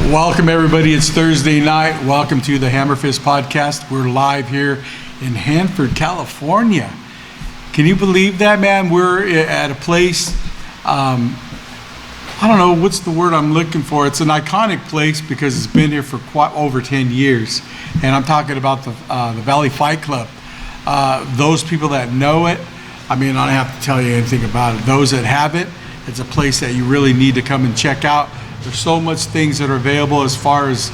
Welcome everybody, it's Thursday night. Welcome to the HammerFist podcast. We're live here in Hanford, California. Can you believe that, man? We're at a place, I don't know, what's the word I'm looking for? It's an iconic place because it's been here for quite over 10 years. And I'm talking about the Valley Fight Club. Those people that know it, I mean, I don't have to tell you anything about it. Those that have it, it's a place that you really need to come and check out. There's so much things that are available as far as,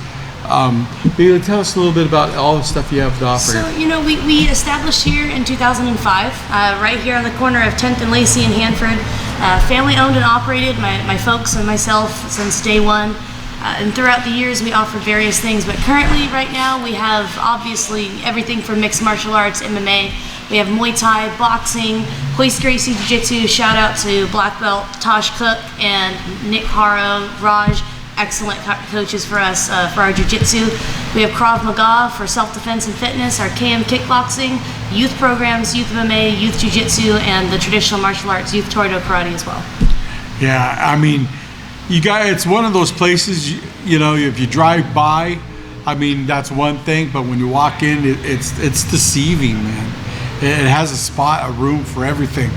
Bailey, tell us a little bit about all the stuff you have to offer. So, you know, we established here in 2005, right here on the corner of 10th and Lacey in Hanford. Family owned and operated, my folks and myself since day one. And throughout the years, we offered various things. But currently, right now, we have obviously everything from mixed martial arts, MMA. We have Muay Thai, boxing, Hoist Gracie Jiu-Jitsu. Shout out to Black Belt Tosh Cook and Nick Haro, Raj, excellent coaches for us for our Jiu-Jitsu. We have Krav Maga for self-defense and fitness, our KM kickboxing, youth programs, youth MMA, youth Jiu-Jitsu, and the traditional martial arts, youth Tordo Karate as well. Yeah, I mean, you guys, it's one of those places, you know, if you drive by, I mean, that's one thing, but when you walk in, it's deceiving, man. It has a spot, a room for everything.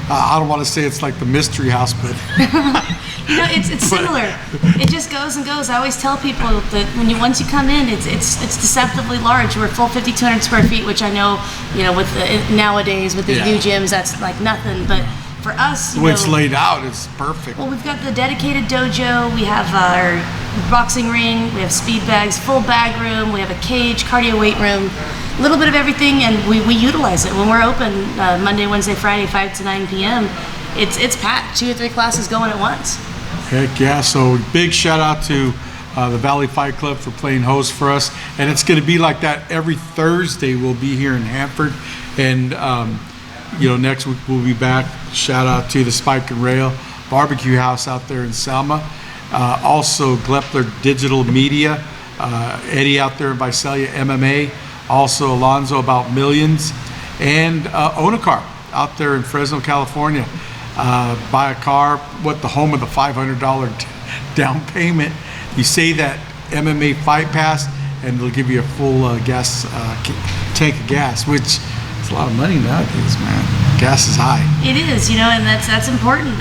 I don't want to say it's like the Mystery House, but you know, it's similar. It just goes and goes. I always tell people that once you come in, it's deceptively large. We're full 5,200 square feet, which I know, you know, with nowadays with the new gyms, that's like nothing. But for us, the way it's laid out, it's perfect. Well, we've got the dedicated dojo. We have our boxing ring. We have speed bags, full bag room. We have a cage, cardio weight room. A little bit of everything, and we utilize it when we're open Monday, Wednesday, Friday, 5 to 9 p.m. It's packed, 2 or 3 classes going at once. Heck yeah! So big shout out to the Valley Fight Club for playing host for us, and it's going to be like that every Thursday. We'll be here in Hanford, and you know, next week we'll be back. Shout out to the Spike and Rail Barbecue House out there in Selma. Also Glepler Digital Media, Eddie out there in Visalia MMA. Also Alonzo About Millions, and Onacar out there in Fresno, California. Buy a car, the home of the $500 down payment. You say that MMA Fight Pass, and they'll give you a full gas tank of gas, which is a lot of money nowadays, man. Gas is high. It is, you know, and that's important.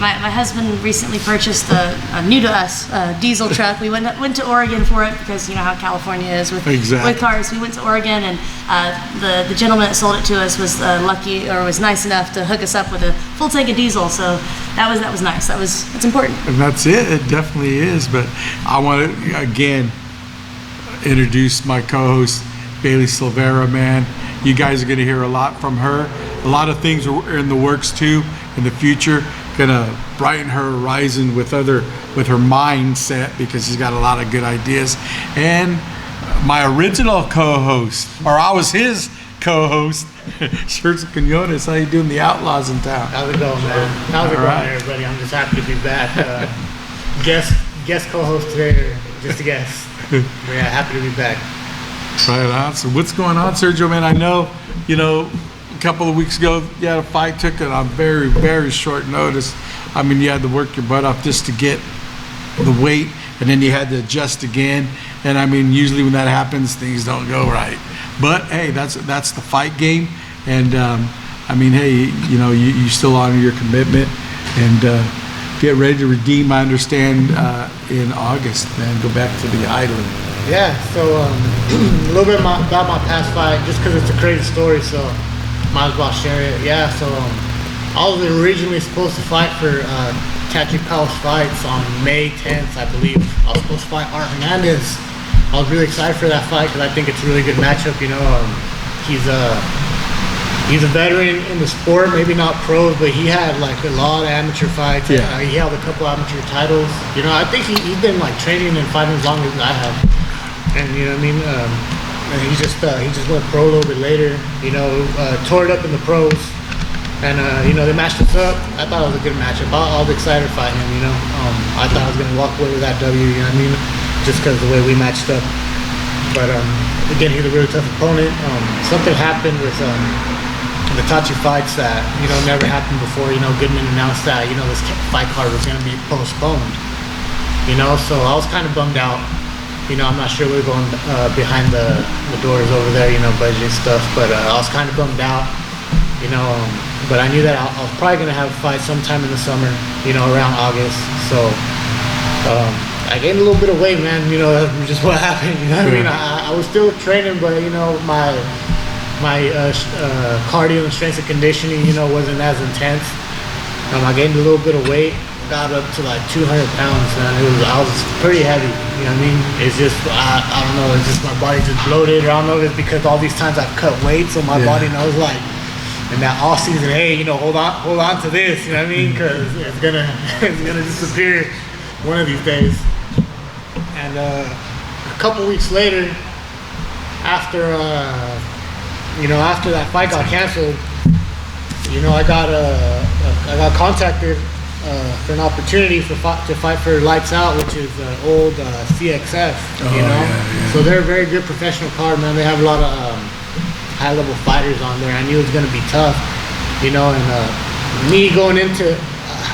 My husband recently purchased a new to us diesel truck. We went to Oregon for it because you know how California is with cars. We went to Oregon, and the gentleman that sold it to us was lucky, or was nice enough to hook us up with a full tank of diesel. So that was nice. That's important. And that's it. It definitely is. But I want to again introduce my co-host Bailey Silveira. Man, you guys are going to hear a lot from her. A lot of things are in the works too in the future. Gonna brighten her horizon with her mindset, because she's got a lot of good ideas. And my original co-host, or I was his co-host, Sergio Quinones. How you doing, the Outlaws in town? How's it going, man? How's it going, everybody? I'm just happy to be back. Guest co-host today, or just a guest. But yeah, happy to be back. Right on. So what's going on, Sergio, man? I know, you know, a couple of weeks ago, you had a fight, took it on very, very short notice. I mean, you had to work your butt off just to get the weight, and then you had to adjust again. And I mean, usually when that happens, things don't go right. But hey, that's the fight game. And I mean, hey, you know, you still honor your commitment, and get ready to redeem. I understand in August, man, go back to the island. Yeah. So a little bit about my past fight, just because it's a crazy story. So might as well share it. Yeah, so I was originally supposed to fight for Tattoo Palace Fights on May 10th, I believe. I was supposed to fight Art Hernandez. I was really excited for that fight because I think it's a really good matchup. You know, he's a veteran in the sport, maybe not pros, but he had like a lot of amateur fights. Yeah. He held a couple amateur titles. You know, I think he's been like training and fighting as long as I have. And you know what I mean? And he just went pro a little bit later, you know, tore it up in the pros, and you know, they matched us up. I thought it was a good matchup. I was excited to fight him, you know. I thought I was gonna walk away with that W, you know what I mean, just because of the way we matched up. But again, he's a really tough opponent. Something happened with the Tachi fights that, you know, never happened before. You know, Goodman announced that, you know, this fight card was gonna be postponed. you know, so I was kind of bummed out. You know, I'm not sure we're going behind the doors over there, you know, budgeting stuff, but I was kind of bummed out, you know, but I knew that I was probably going to have a fight sometime in the summer, you know, around August. So I gained a little bit of weight, man, you know, that's just what happened, you know what I mean? I was still training, but, you know, my cardio and strength and conditioning, you know, wasn't as intense. I gained a little bit of weight. Got up to like 200 pounds, man. I was pretty heavy, you know what I mean? It's just, I don't know, it's just my body just bloated, or I don't know if it's because all these times I've cut weight, so my body knows, like, in that off season, hey, you know, hold on to this, you know what I mean? Because it's gonna disappear one of these days. And a couple weeks later, after that fight got canceled, you know, I got contacted for an opportunity to fight for Lights Out, which is old CXF, you know. Yeah. So they're a very good professional card, man. They have a lot of high-level fighters on there. I knew it was going to be tough, you know. And me going into,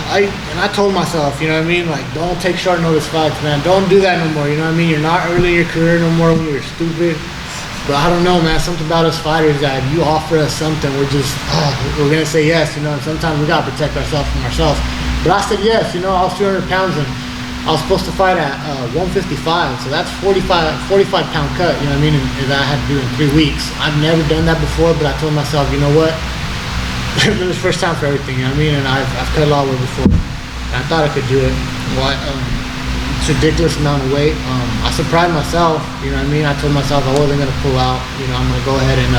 I told myself, you know what I mean, like, don't take short notice fights, man. Don't do that no more. You know what I mean? You're not early in your career no more when you're stupid. But I don't know, man. Something about us fighters that if you offer us something, we're gonna say yes, you know. And sometimes we gotta protect ourselves from ourselves. But I said yes, you know. I was 200 pounds and I was supposed to fight at 155, so that's 45 pound cut, you know what I mean? And that I had to do in 3 weeks. I've never done that before, but I told myself, you know what? It was the first time for everything, you know what I mean? And I've cut a lot of weight before. And I thought I could do it. Well, it's a ridiculous amount of weight. I surprised myself, you know what I mean? I told myself I wasn't gonna pull out. You know, I'm gonna go ahead and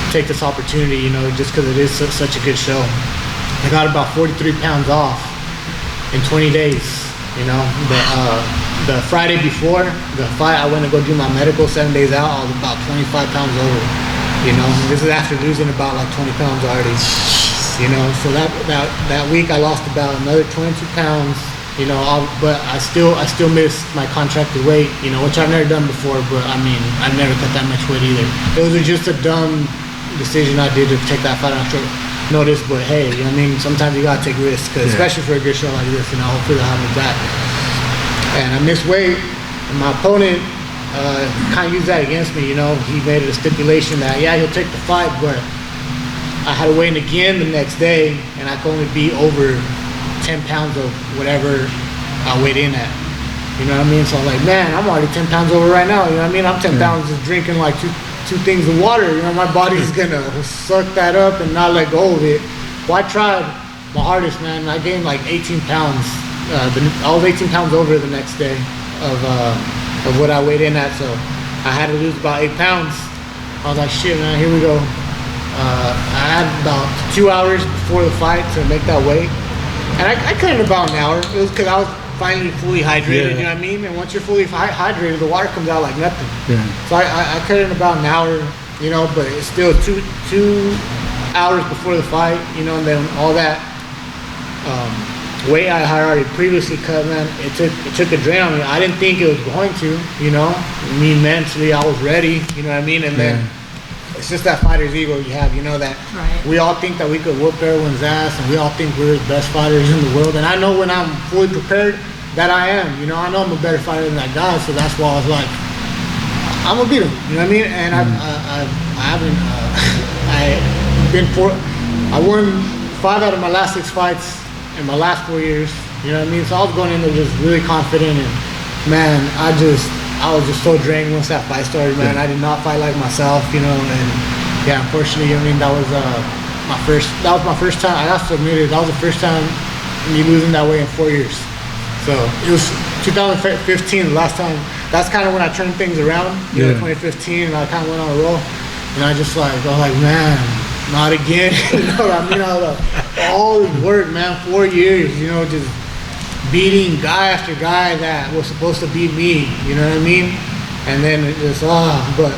take this opportunity, you know, just because it is such a good show. I got about 43 pounds off in 20 days, you know. The Friday before the fight, I went to go do my medical 7 days out. I was about 25 pounds over, you know. This is after losing about like 20 pounds already, you know. So that week I lost about another 22 pounds, you know. But I still missed my contracted weight, you know, which I've never done before. But I mean, I've never cut that much weight either. It was just a dumb decision I did to take that fight on short notice. But hey, you know what I mean, sometimes you gotta take risks, especially for a good show like this, you know. Hopefully that happens back. And I missed weight, and my opponent kind of used that against me, you know. He made it a stipulation that yeah, he'll take the fight, but I had to weigh in again the next day, and I could only be over 10 pounds of whatever I weighed in at, you know what I mean? So I'm like, man, I'm already 10 pounds over right now, you know what I mean? I'm 10 pounds just drinking like two things of water, you know. My body's gonna suck that up and not let go of it. Well, I tried my hardest, man. I gained like 18 pounds. I was 18 pounds over the next day of what I weighed in at, so I had to lose about 8 pounds. I was like, shit, man, here we go. I had about 2 hours before the fight to make that weight, and I cut in about an hour. It was because I was finally fully hydrated, you know what I mean? And once you're fully hydrated, the water comes out like nothing. Yeah. So I cut in about an hour, you know, but it's still two hours before the fight, you know, and then all that weight I had already previously cut, man, it took a drain on me. I didn't think it was going to, you know. Me mentally, I was ready, you know what I mean? And then it's just that fighter's ego you have, you know, that we all think that we could whoop everyone's ass, and we all think we're the best fighters in the world. And I know when I'm fully prepared that I am, you know. I know I'm a better fighter than that guy, so that's why I was like, I'm gonna beat him, you know what I mean? And I won 5 out of my last 6 fights in my last 4 years, you know what I mean? So I was going in there just really confident, and man, I was just so drained once that fight started, man. I did not fight like myself, you know. And yeah, unfortunately, I mean, that was my first time. I got submitted. That was the first time me losing that way in 4 years. So it was 2015, the last time. That's kind of when I turned things around, you know, 2015, and I kind of went on a roll. And I was like, man, not again. You know what I mean? All this work, man, 4 years, you know, just beating guy after guy that was supposed to beat me, you know what I mean? And then it just, but,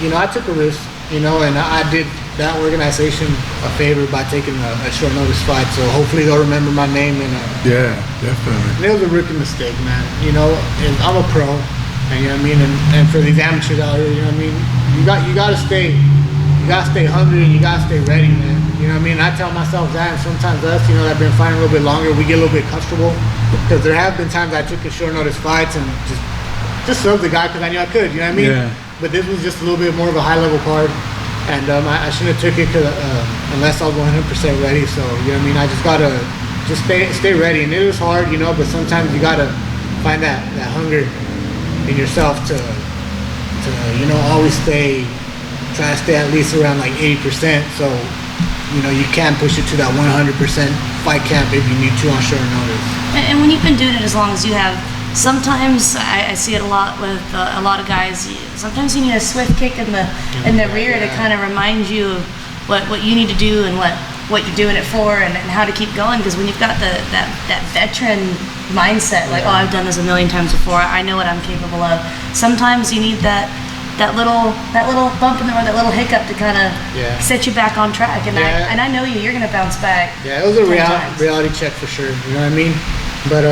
you know, I took a risk, you know, and I did that organization a favor by taking a short notice fight, so hopefully they'll remember my name. And yeah, definitely. It was a rookie mistake, man, you know, and I'm a pro, and you know what I mean, and for these amateurs out here, you know what I mean, you got to stay, you gotta stay hungry and you gotta stay ready, man. You know what I mean? I tell myself that, and sometimes us, you know, that have been fighting a little bit longer, we get a little bit comfortable, because there have been times I took a short notice fights and just served the guy because I knew I could. You know what I mean? Yeah. But this was just a little bit more of a high level card, and I shouldn't have took it unless I was 100% ready. So you know what I mean? I just gotta stay ready, and it is hard, you know. But sometimes you gotta find that hunger in yourself to you know, always try to stay at least around like 80%. So you know, you can push it to that 100% fight camp if you need to on short notice. And when you've been doing it as long as you have, sometimes I see it a lot with a lot of guys. Sometimes you need a swift kick in the rear to kind of remind you of what you need to do and what you're doing it for, and how to keep going. Because when you've got that veteran mindset, like, oh, I've done this a million times before, I know what I'm capable of. Sometimes you need that little bump in the road, that little hiccup to kind of set you back on track. And I know you're gonna bounce back. Yeah, it was a reality check for sure. You know what I mean? But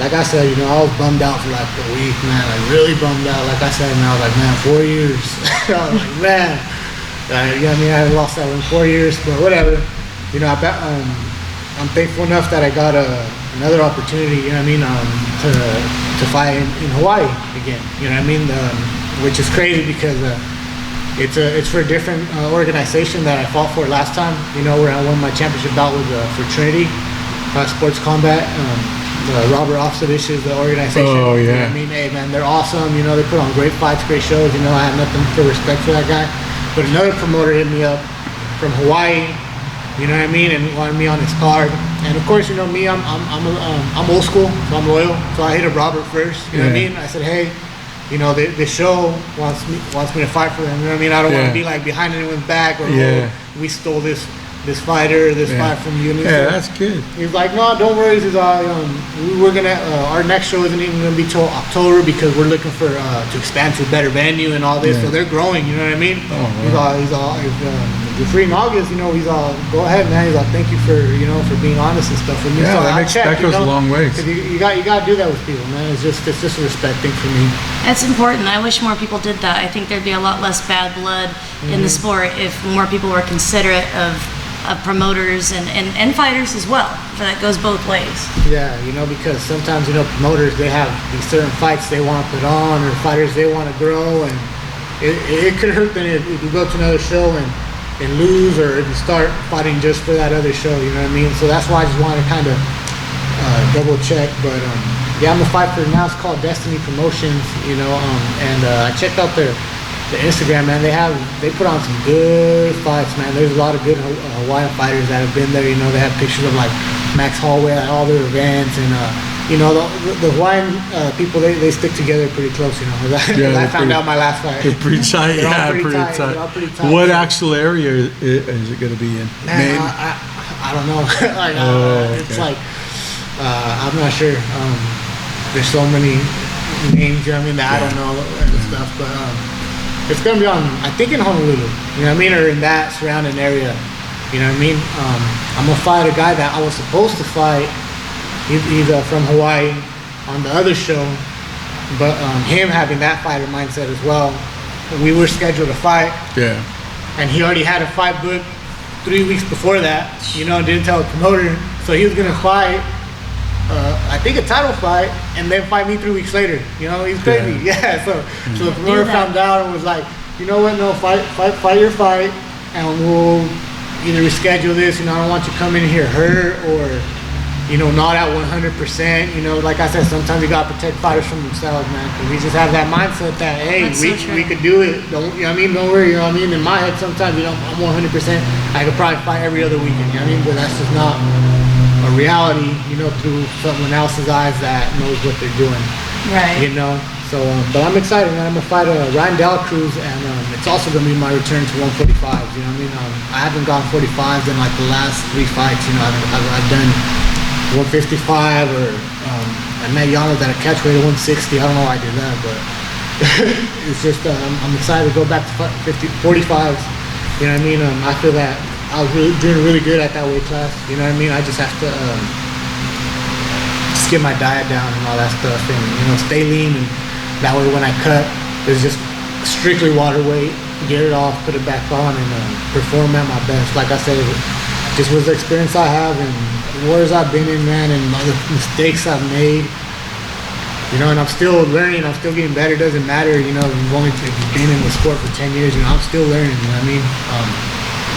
like I said, you know, I was bummed out for like a week, man. Like really bummed out. Like I said, man, I was like, man, 4 years. I was like, man. You know what I mean? I had lost that one 4 years, but whatever. You know, I'm thankful enough that I got another opportunity. You know what I mean? To fight in Hawaii again. You know what I mean? Which is crazy because it's for a different organization that I fought for last time. You know, where I won my championship bout with for Trinity Sports Combat. Robert Ofsevich is the organization. Oh, yeah. You know what I mean? Hey, man, they're awesome. You know, they put on great fights, great shows. You know, I have nothing but respect for that guy. But another promoter hit me up from Hawaii. You know what I mean? And wanted me on his card. And of course, you know me, I'm old school, so I'm loyal. So I hit up Robert first. You know what I mean? I said, hey, you know, the show wants me to fight for them. You know what I mean? I don't want to be like behind anyone's back or oh, we stole this fighter, fight from you. Yeah, that's good. He's like, no, don't worry. He's we're gonna our next show isn't even gonna be till October because we're looking for to expand to a better venue and all this. So they're growing. You know what I mean? Oh, he's all if you're free in August, you know, he's all go ahead, man. He's like, thank you for for being honest and stuff with me. Yeah, so that goes a long ways. You got to do that with people, man. It's just a respect thing for me. That's important. I wish more people did that. I think there'd be a lot less bad blood in the sport if more people were considerate of promoters and fighters as well. So that goes both ways. Yeah, you know, because sometimes, you know, promoters, they have these certain fights they want to put on, or fighters they want to grow, and it could hurt them if you go to another show and lose, or if you start fighting just for that other show, you know what I mean? So that's why I just wanted to kind of double check. But I'm a fighter now. It's called Destiny Promotions, you know, and I checked out the Instagram, man. They put on some good fights, man. There's a lot of good Hawaiian fighters that have been there. You know, they have pictures of like Max Holloway at all their events, and you know, the Hawaiian people they stick together pretty close. You know, I found out my last fight. They're pretty tight. Pretty tight. What actual area is it going to be in? Man, I don't know. Like, it's like I'm not sure. There's so many names, you know what I mean, that I don't know and stuff, but. It's gonna be on, I think, in Honolulu. You know what I mean, or in that surrounding area. You know what I mean? I'm gonna fight a guy that I was supposed to fight. He's from Hawaii on the other show, but him having that fighter mindset as well. We were scheduled to fight. Yeah. And he already had a fight booked 3 weeks before that. You know, didn't tell the promoter, so he was gonna fight. I think a title fight, and then fight me 3 weeks later. You know, he's crazy. Yeah. So the promoter found out and was like, you know what? No, fight your fight, and we'll either reschedule this. You know, I don't want you coming here hurt or, you know, not at 100%. You know, like I said, sometimes you gotta protect fighters from themselves, man. Cause we just have that mindset that hey, we could do it. Don't, you know what I mean? Don't worry. You know what I mean? In my head, sometimes, you know, I'm 100%. I could probably fight every other weekend. You know what I mean? But that's just not a reality, you know, through someone else's eyes that knows what they're doing. Right. You know, so, but I'm excited, man. I'm gonna fight Ryan Dela Cruz, and it's also gonna be my return to 145s. You know what I mean? I haven't gone 45s in like the last 3 fights. You know, I've done 155, or I met Yano at a catchweight at 160. I don't know why I did that, but it's just I'm excited to go back to 45s. You know what I mean? I feel that I was doing really good at that weight class. You know what I mean? I just have to just get my diet down and all that stuff, and you know, stay lean. And that way, when I cut, it's just strictly water weight. get it off, put it back on, and perform at my best. Like I said, just with the experience I have and the wars I've been in, man, and all the mistakes I've made, you know, and I'm still learning, I'm still getting better. It doesn't matter, you know, if you've been in the sport for 10 years, you know, I'm still learning, you know what I mean?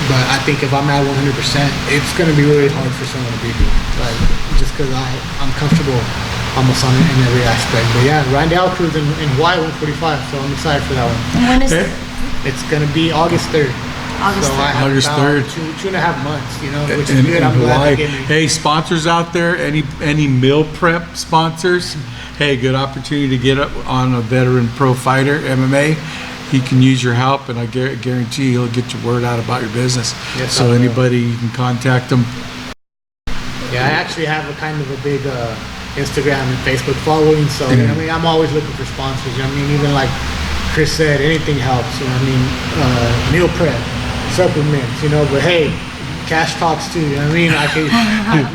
But I think if I'm at 100%, it's going to be really hard for someone to beat me. Like, just because I'm comfortable almost on it in every aspect. But yeah, Rindell Cruz in Hawaii 145, so I'm excited for that one. And when is it? It's going to be August 3rd. August So 3rd. I have August about 3rd. two and a half months, you know, which is in good. I'm glad Hawaii. they gave me. Hey, sponsors out there, any meal prep sponsors? Hey, good opportunity to get up on a veteran pro fighter, MMA. He can use your help, and I guarantee he'll get your word out about your business. Yes, So I will. anybody, you can contact him. Yeah, I actually have a kind of a big Instagram and Facebook following, so you know what I mean, I'm always looking for sponsors. You know what I mean, even like Chris said, anything helps. You know what I mean, meal prep, supplements. You know, but hey, cash talks too. You know what I mean, I can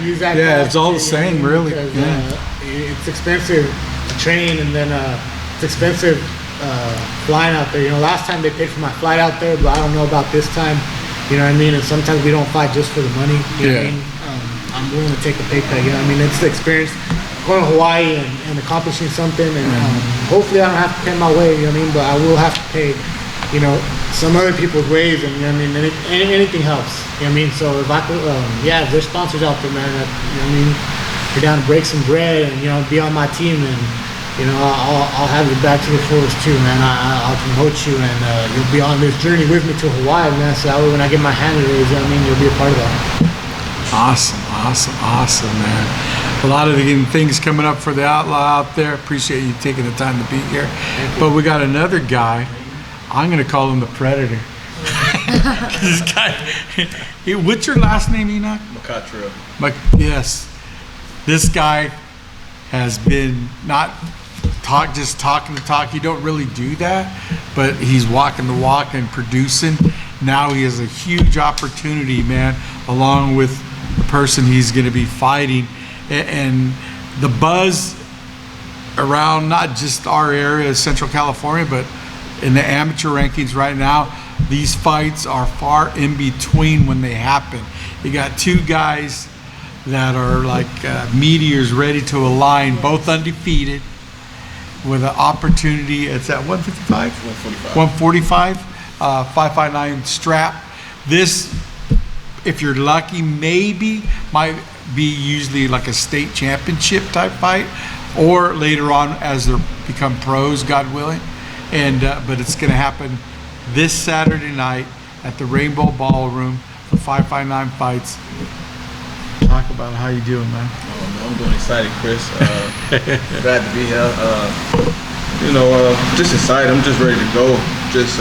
use that. Yeah, cash it's all too, the you know what I same, mean? really. Because, Yeah. it's expensive to train, and then it's expensive flying out there. You know, last time they paid for my flight out there, but I don't know about this time. You know what I mean? And sometimes we don't fight just for the money. You know what I mean? I'm willing to take a pay cut. You know what I mean? It's the experience going to Hawaii and accomplishing something, and hopefully I don't have to pay my way. You know what I mean? But I will have to pay, you know, some other people's ways, and you know what I mean? Anything helps. You know what I mean? So if I could, yeah, if there's sponsors out there, man, that, you know what I mean? You're down to break some bread and, you know, be on my team, and you know, I'll have you back to the fullest too, man. I'll promote you, and you'll be on this journey with me to Hawaii, man. So that way, when I get my hand raised, you know what I mean, you'll be a part of that. Awesome, man. A lot of the things coming up for the Outlaw out there. Appreciate you taking the time to be here. But we got another guy. I'm going to call him the Predator. This guy. What's your last name, Enoch? McCottrell. Yes. This guy has been not just talking the talk. He don't really do that, but he's walking the walk and producing. Now he has a huge opportunity, man, along with the person he's going to be fighting. And the buzz around not just our area, Central California, but in the amateur rankings right now, these fights are far in between when they happen. You got two guys that are like meteors ready to align, both undefeated, with an opportunity. It's at 155? 145. 559 strap. This, if you're lucky, maybe might be usually like a state championship type fight, or later on as they become pros, God willing. And but it's going to happen this Saturday night at the Rainbow Ballroom for 559 fights. Talk about how you doing, man. I'm doing excited, Chris. Glad to be here. You know, just excited. I'm just ready to go. Just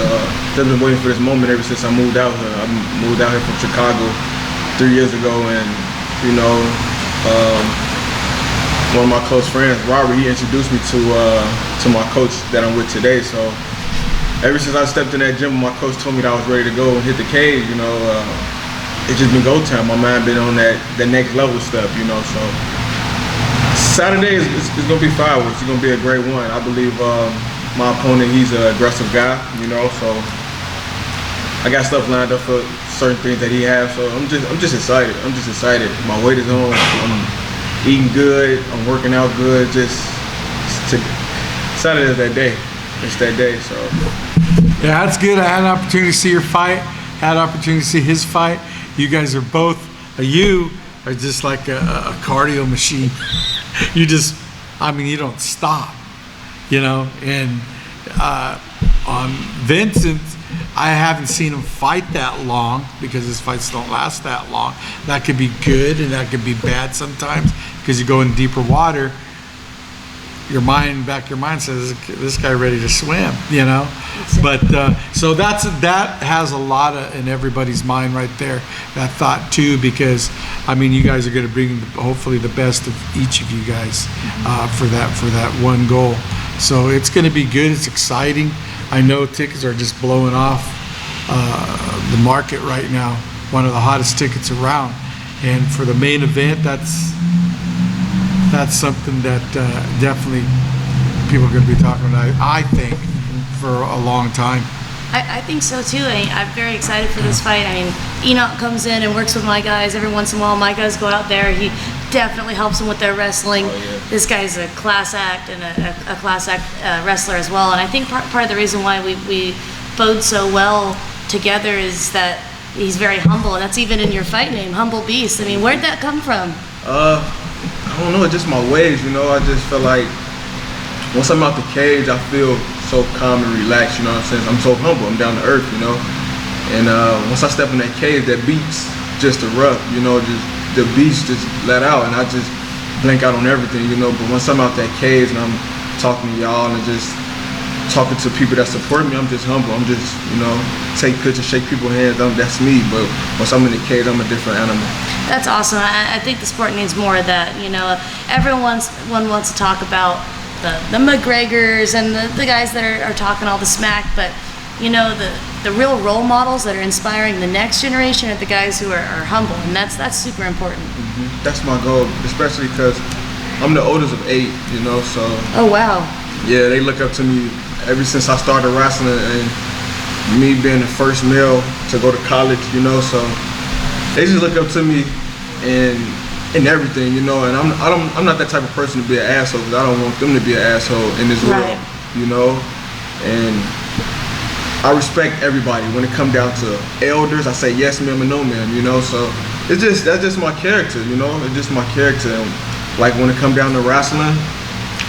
been waiting for this moment ever since I moved out here. I moved out here from Chicago 3 years ago, and you know, one of my close friends, Robert, he introduced me to my coach that I'm with today. So ever since I stepped in that gym, my coach told me that I was ready to go and hit the cage. You know, it's just been go time. My mind been on that next level stuff. You know, so Saturday is gonna be fireworks. It's gonna be a great one. I believe my opponent, he's an aggressive guy. You know, so I got stuff lined up for certain things that he has. So I'm just excited. I'm just excited. My weight is on. I'm eating good. I'm working out good. Saturday's that day. It's that day. So Yeah, that's good. I had an opportunity to see your fight. Had an opportunity to see his fight. You guys are both. You are just like a cardio machine. You just, I mean, you don't stop. You know, and on Vincent, I haven't seen him fight that long because his fights don't last that long. That could be good and that could be bad sometimes because you go in deeper water. Your mind says this guy ready to swim, you know. But so that has a lot in everybody's mind right there. That thought too, because I mean, you guys are going to bring hopefully the best of each of you guys for that one goal. So it's going to be good. It's exciting. I know tickets are just blowing off the market right now. One of the hottest tickets around, and for the main event, that's something that definitely people are going to be talking about, I think, for a long time. I think so too. I'm very excited for this fight. I mean, Enoch comes in and works with my guys every once in a while. My guys go out there. He definitely helps them with their wrestling. This guy's a class act and a class act wrestler as well. And I think part of the reason why we bode so well together is that he's very humble, and that's even in your fight name, Humble Beast. I mean, where'd that come from? I don't know, it's just my ways, you know. I just feel like once I'm out the cage, I feel so calm and relaxed, you know what I'm saying? I'm so humble, I'm down to earth, you know? And once I step in that cage, that beats just erupt, you know, just the beast just let out, and I just blank out on everything, you know? But once I'm out that cage and I'm talking to y'all and just talking to people that support me, I'm just humble. I'm just, you know, take pictures, shake people's hands. That's me. But once I'm in the cage, I'm a different animal. That's awesome. I think the sport needs more of that. You know, everyone wants to talk about the McGregors and the guys that are talking all the smack, but you know, the real role models that are inspiring the next generation are the guys who are humble, and that's super important. Mm-hmm. That's my goal, especially because I'm the oldest of 8, you know, so. Oh, wow. Yeah, they look up to me ever since I started wrestling, and me being the first male to go to college, you know, so they just look up to me and everything, you know, and I'm not that type of person to be an asshole, because I don't want them to be an asshole in this world, you know, and I respect everybody. When it comes down to elders, I say yes ma'am and no ma'am, you know, so that's just my character, you know, it's just my character. And like when it comes down to wrestling,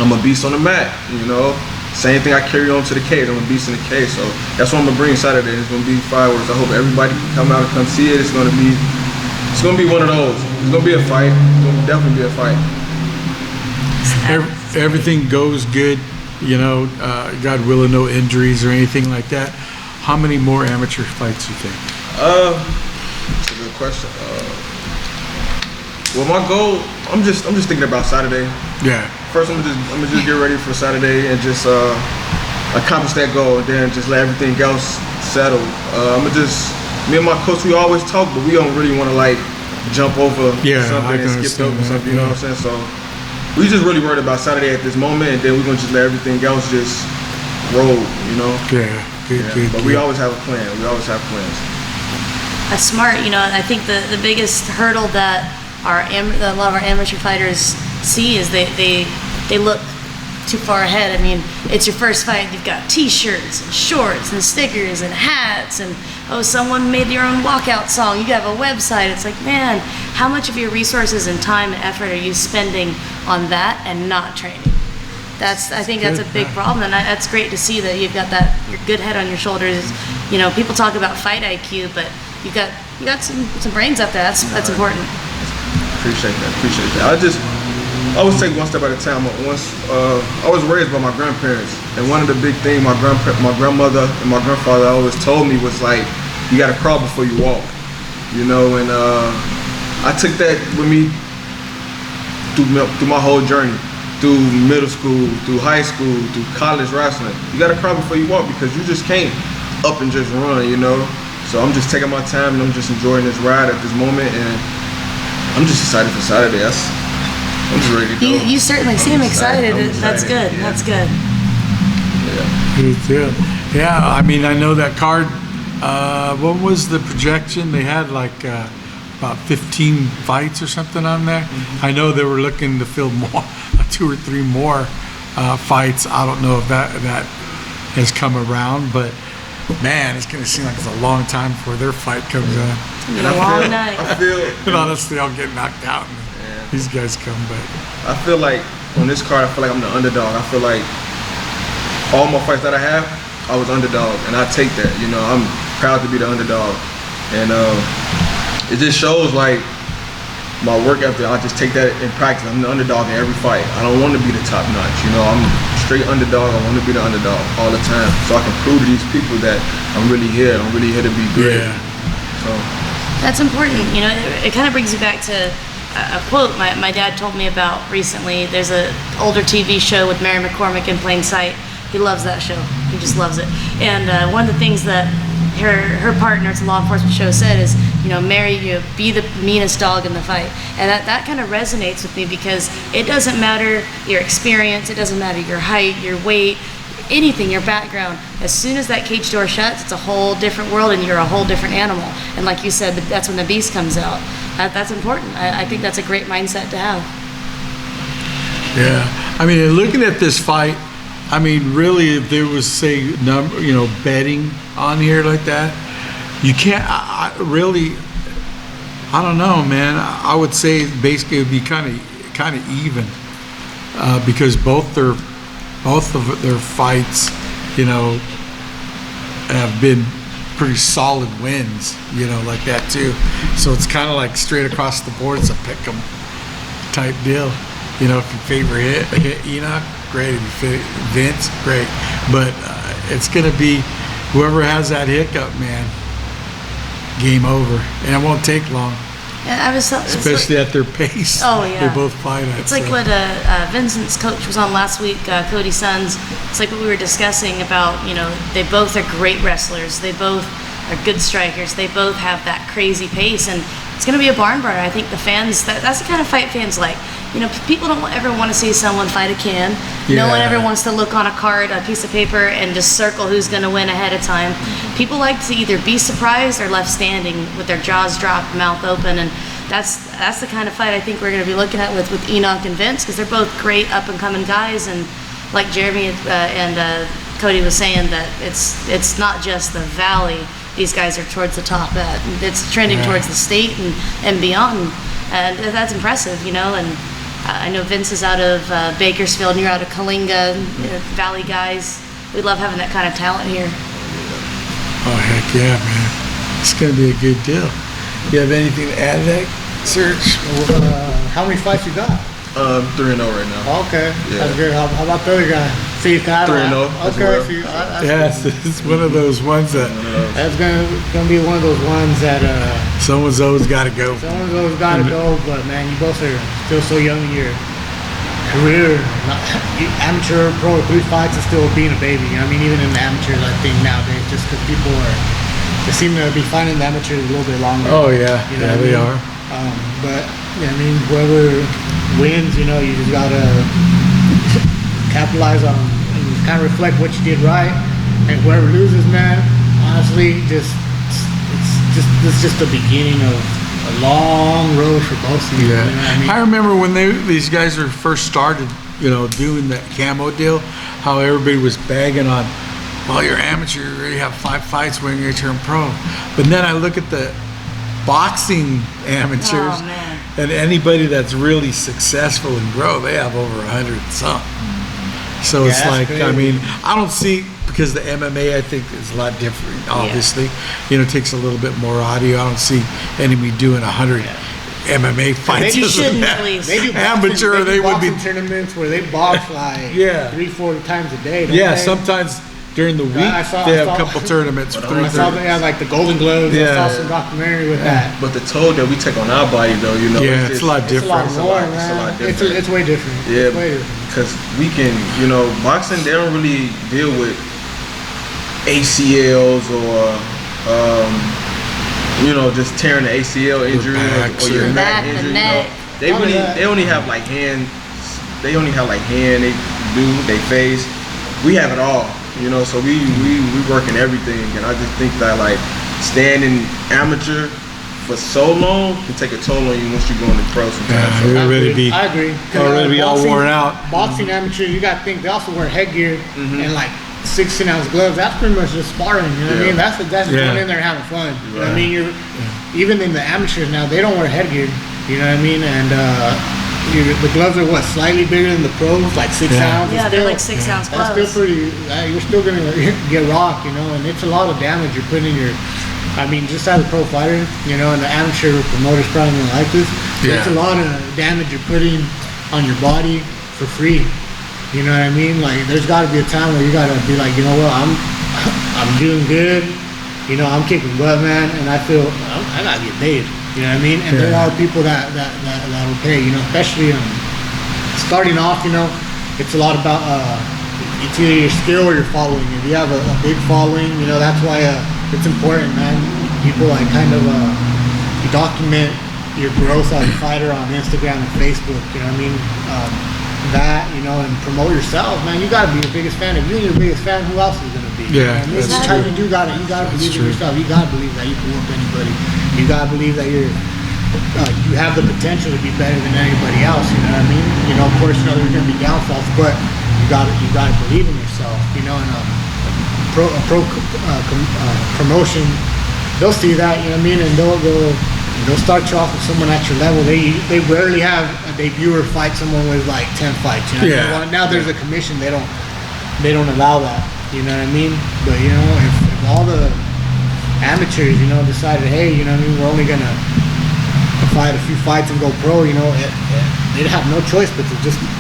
I'm a beast on the mat, you know. Same thing I carry on to the cage. I'm a beast in the cage. So that's what I'm gonna bring Saturday. It's gonna be fireworks. I hope everybody can come out and come see it. It's gonna be one of those. It's gonna be a fight. It's gonna definitely be a fight. Everything goes good, you know, God willing, no injuries or anything like that. How many more amateur fights do you think? That's a good question. Well, my goal, I'm just thinking about Saturday. Yeah. First, I'm gonna just get ready for Saturday and just accomplish that goal, and then just let everything else settle. Me and my coach, we always talk, but we don't really want to like jump over something and skip over something. You know what I'm saying? So we just really worried about Saturday at this moment, and then we're gonna just let everything else just roll. You know? Yeah. Good. But we always have a plan. We always have plans. That's smart. You know, I think the biggest hurdle that a lot of our amateur fighters see is they look too far ahead. I mean, it's your first fight, you've got t-shirts and shorts and stickers and hats, and someone made your own walkout song, you have a website. It's like, man, how much of your resources and time and effort are you spending on that and not training? I think that's a big problem, and that's great to see that you've got your good head on your shoulders. You know, people talk about fight IQ, but you got some brains up there. That's important. Appreciate that. I always take one step at a time. I was raised by my grandparents, and one of the big things my grandmother and my grandfather always told me was like, you gotta crawl before you walk, you know. And I took that with me through my whole journey, through middle school, through high school, through college wrestling. You gotta crawl before you walk, because you just can't up and just run, you know. So I'm just taking my time, and I'm just enjoying this ride at this moment, and I'm just excited for Saturday. I'm just ready to go. You certainly seem excited. That's good. Yeah. That's good. Yeah. Yeah, I mean, I know that card. What was the projection? They had like about 15 fights or something on there. Mm-hmm. I know they were looking to fill more, 2 or 3 more fights. I don't know if that has come around, but man, it's going to seem like it's a long time before their fight comes on. It's been a long night. I feel, and honestly, I'll get knocked out. These guys come back. I feel like on this card, I feel like I'm the underdog. I feel like all my fights that I have, I was underdog, and I take that. You know, I'm proud to be the underdog, and it just shows like my work ethic. I just take that in practice. I'm the underdog in every fight. I don't want to be the top notch. You know, I'm straight underdog. I want to be the underdog all the time, so I can prove to these people that I'm really here. I'm really here to be great. Yeah. So that's important. You know, it kind of brings you back to a quote my dad told me about recently. There's an older TV show with Mary McCormick in Plain Sight. He loves that show. He just loves it. And one of the things that her partner, it's a law enforcement show, said is, you know, Mary, you be the meanest dog in the fight. And that kind of resonates with me, because it doesn't matter your experience, it doesn't matter your height, your weight. anything, your background, as soon as that cage door shuts, it's a whole different world and you're a whole different animal. And like you said, that's when the beast comes out. That's important. I think that's a great mindset to have. Yeah, I mean, looking at this fight, I mean, really, if there was, say, betting on here like that, you can't. I don't know, man. I would say basically it would be kind of even, because both of their fights, have been pretty solid wins, like that too. So it's kind of like straight across the board. It's a pick 'em type deal. If you favor hit Enoch, great. If you Vince, great. But it's going to be whoever has that hiccup, man, game over. And it won't take long. And Especially at their pace. Oh, yeah. They both fight at. It's like what Vincent's coach was on last week, Cody Sons. It's like what we were discussing about, they both are great wrestlers. They both are good strikers. They both have that crazy pace. And it's going to be a barn burner. I think the fans, that's the kind of fight fans like. People don't ever want to see someone fight a can. No one ever wants to look on a card, a piece of paper, and just circle who's going to win ahead of time. People like to either be surprised or left standing with their jaws dropped, mouth open, and that's the kind of fight I think we're going to be looking at with Enoch and Vince, because they're both great up-and-coming guys, and like Jeremy and Cody was saying, that it's not just the Valley. These guys are towards the top. It's trending towards the state and beyond, and that's impressive, and I know Vince is out of Bakersfield, and you're out of Kalinga, Valley guys. We love having that kind of talent here. Oh, heck yeah, man. It's going to be a good deal. You have anything to add to that, Serge? How many fights you got? 3-0 right now. Okay, Yeah. that's good. How about the other guy? See, 3-0 as Okay, well. see, Yes, it's one of those ones that that's gonna be one of those ones that someone's always got to go. someone's always got to go. But man, you both are still so young in your career. Amateur, pro, 3 fights is still being a baby. I mean, even in the amateurs, I think nowadays, just because they seem to be finding the amateurs a little bit longer. Oh yeah, yeah, they are. But I mean, whoever wins, you just gotta capitalize on and kind of reflect what you did right. And whoever loses, man, honestly, it's just the beginning of a long road for both of you. Yeah, You know what I mean? I remember when these guys were first started, doing that camo deal, how everybody was bagging on, well, you're amateur, you already have 5 fights when you turn pro. But then I look at the boxing amateurs, Oh, man. and anybody that's really successful and grow, they have over 100 and something. So it's that's like, crazy. I mean, I don't see, because the MMA I think is a lot different, obviously. It takes a little bit more audio. I don't see anybody doing 100 MMA fights. Maybe as shouldn't, an at least. They do amateur, boxing, they would be. tournaments where they box like 3-4 times a day. Don't Yeah, they? sometimes during the week I saw- they I have a saw- couple tournaments for I saw 3:30. they had like the Golden Gloves. Yeah. I saw some documentary with that. But the toll that we take on our body, though, Yeah, it's a lot It's a lot different. more, It's a man. lot different. It's way different. Yeah, It's way different. because we can, boxing, they don't really deal with ACLs or, just tearing the ACL injury backs or your or- back The injury. neck. They only have like hand, they face. We have it all, so we work in everything. And I just think that like standing amateur for so long can take a toll on you once you go into pro sometimes. Yeah, So- you're already be I agree. already be all Boxing- worn out. Boxing amateur, you got to think they also wear headgear Mm-hmm. and like 16-ounce gloves. That's pretty much just sparring. You know what I mean? That's Yeah. going in there and having fun. You know what I Right. mean? Even in the amateurs now, they don't wear headgear. You know what I mean? And the gloves are slightly bigger than the pros, like 6 Yeah. ounces. Yeah, they're still. like 6-ounce That's gloves. still pretty. You're still gonna get rocked, and it's a lot of damage you're putting in your. I mean, just as a pro fighter, and the amateur promoters probably don't like this. It's a lot of damage you're putting on your body for free. You know what I mean? Like, there's got to be a time where you got to be like, you know what, I'm doing good. I'm kicking butt, man, and I feel I gotta get paid. You know what I mean? And there are people that will pay. Especially starting off. It's a lot about it's either your skill or your following. If you have a big following, that's why it's important, man. People like kind of you document your growth as a fighter on Instagram and Facebook. You know what I mean? that, you know, and promote yourself, man. You gotta be your biggest fan. If you're your biggest fan, who else is gonna be? Yeah, this that's is how true. you gotta believe in yourself. You gotta believe that you can whoop anybody. You gotta believe that you have the potential to be better than anybody else. You know what I mean? You know, of course, you know there's gonna be downfalls, but you gotta believe in yourself. You know, and promotion, they'll see that. You know what I mean? And they'll start you off with someone at your level. They rarely have a debuter fight someone with like 10 fights. You know? Yeah. Now there's a commission. They don't allow that. You know what I mean? But you know, if all the amateurs, you know, decided, hey, you know what I mean, we're only gonna fight a few fights and go pro, you know, they'd have no choice but to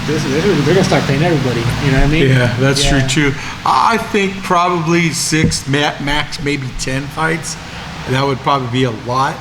they're gonna start paying everybody. You know what I mean? Yeah, that's true too. I think probably 6, max maybe 10 fights. That would probably be a lot.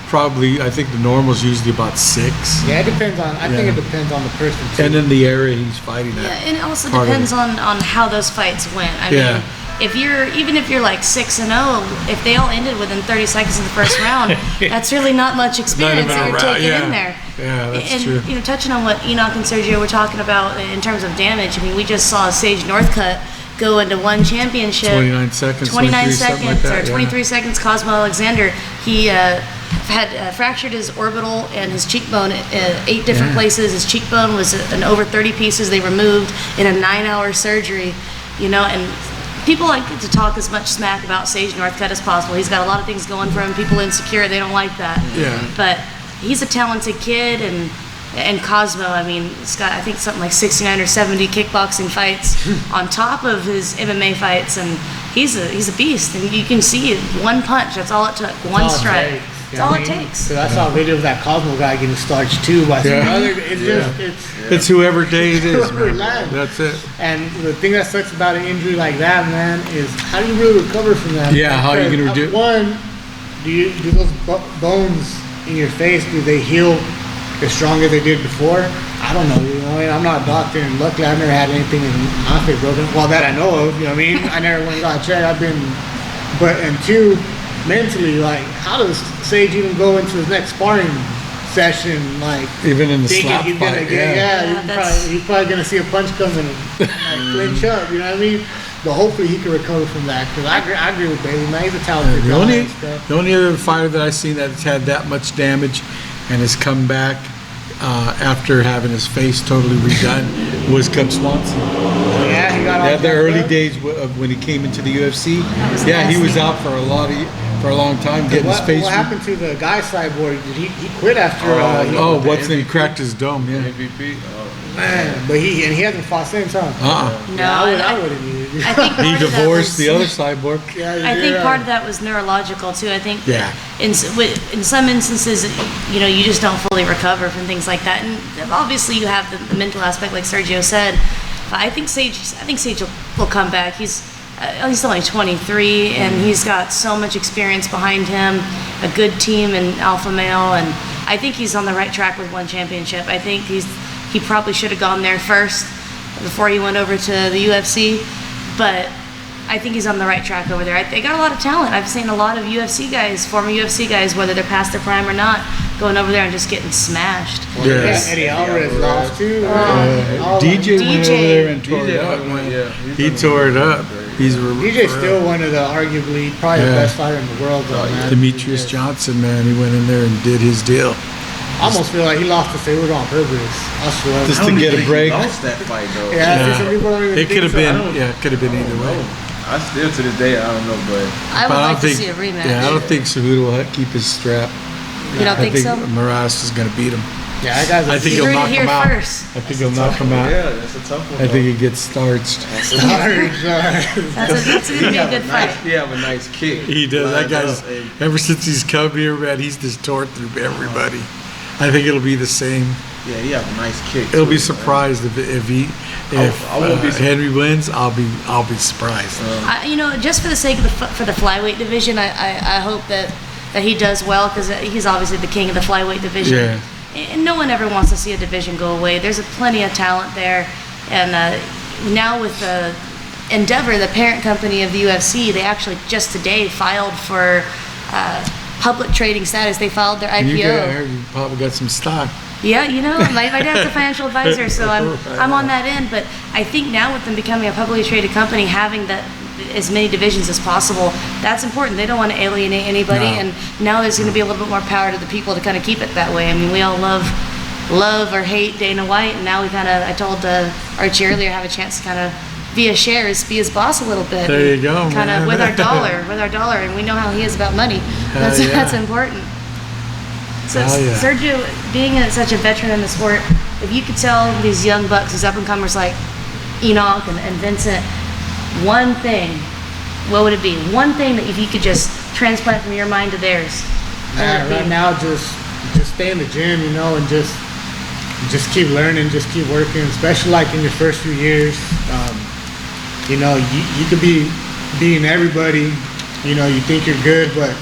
Probably, I think the normal is usually about 6. Yeah, it depends on. I think it depends on the person too. And then the area he's fighting at. Yeah, and it also Part of depends on how those fights went. I mean, if you're like 6-0, if they all ended within 30 seconds of the first round, that's really not much experience that you're taking in there. Yeah, that's and, true. You know, touching on what Enoch and Sergio were talking about in terms of damage, I mean, we just saw Sage Northcutt go into one championship. 29 seconds. 29 something like seconds that, or 23 seconds. Cosmo Alexander, he had fractured his orbital and his cheekbone at 8 different places. His cheekbone was in over 30 pieces they removed in a 9-hour surgery, you know, and people like to talk as much smack about Sage Northcutt as possible. He's got a lot of things going for him. People insecure, they don't like that. Yeah. But he's a talented kid, and Cosmo, I mean, he's got, I think, something like 69 or 70 kickboxing fights on top of his MMA fights, and he's a beast. And you can see it, one punch, that's all it took, one strike. That's all it takes. So I saw a video of that Cosmo guy getting starched too by some other. It's whoever day it is, man. Relax. That's it. And the thing that sucks about an injury like that, man, is how do you really recover from that? Yeah, how are you gonna do? One, do those bones in your face, do they heal as strong as they did before? I don't know. You know, I'm not a doctor, and luckily I've never had anything in my face broken. Well, that I know of. You know what I mean? I never went and got checked. And two, mentally, like, how does Sage even go into his next sparring session, like, even in the thinking slap he's fight, gonna get, he's probably gonna see a punch coming and like, flinch up, you know what I mean? But hopefully he can recover from that, because I agree with Bailey, man. He's a talented guy. The only other fighter that I've seen that's had that much damage and has come back after having his face totally redone was Cub Swanson. Yeah, he got the early days of when he came into the UFC. Yeah, he was out for a long time getting his face. What happened to the guy Cyborg? Did he quit after? What's name cracked his dome? Yeah. MVP. Man, but he hasn't fought since, huh? No, I wouldn't either. I think he divorced the other Cyborg. I think part of that was neurological too. I think in some instances, you know, you just don't fully recover from things like that, and obviously you have the mental aspect, like Sergio said. But I think Sage will come back. He's only 23, and he's got so much experience behind him, a good team and alpha male, and I think he's on the right track with one championship. I think he probably should have gone there first before he went over to the UFC, but I think he's on the right track over there. They got a lot of talent. I've seen a lot of UFC guys, former UFC guys, whether they're past their prime or not, going over there and just getting smashed. Eddie Alvarez lost too. DJ went over there and tore it up. He tore it up. DJ's still one of the arguably probably the best fighter in the world, though, man. Demetrius Johnson, man, he went in there and did his deal. I almost feel like he lost to Silveira on purpose. I swear. Just to get a break. He lost that fight though. Some people don't even it could have been. Yeah, it could have been either way. I still to this day I don't know, but I would like to see a rematch. Yeah, I don't think Cejudo will keep his strap. You don't think so? Moraes is going to beat him. Yeah, that guy's I think he'll knock him out. I think he'll knock him out. Yeah, that's a tough one. I think he gets starched. That's going to be a good fight. He have a nice kick. He does. That guy's, ever since he's come here, man, he's just tore through everybody. I think it'll be the same. Yeah, he have a nice kick. It'll be surprised if Henry wins. I'll be surprised. You know, just for the sake of the flyweight division, I hope that he does well, because he's obviously the king of the flyweight division. Yeah. And no one ever wants to see a division go away. There's plenty of talent there, and now with Endeavor, the parent company of the UFC, they actually just today filed for public trading status. They filed their IPO. You probably got some stock. Yeah, you know, my dad's a financial advisor, so I'm on that end. But I think now with them becoming a publicly traded company, having that as many divisions as possible, that's important. They don't want to alienate anybody, and now there's going to be a little bit more power to the people to kind of keep it that way. I mean, we all love or hate Dana White, and now we kind of, I told Archie earlier, have a chance to kind of via shares be his boss a little bit. There you go, kind man. of with our dollar, and we know how he is about money. That's important. So Sergio, being such a veteran in the sport, if you could tell these young bucks, these up and comers like Enoch and Vincent, one thing, what would it be? One thing that if you could just transplant from your mind to theirs. Right now, just stay in the gym, you know, and just keep learning, just keep working, especially like in your first few years. You know, you could be beating everybody, you know, you think you're good, but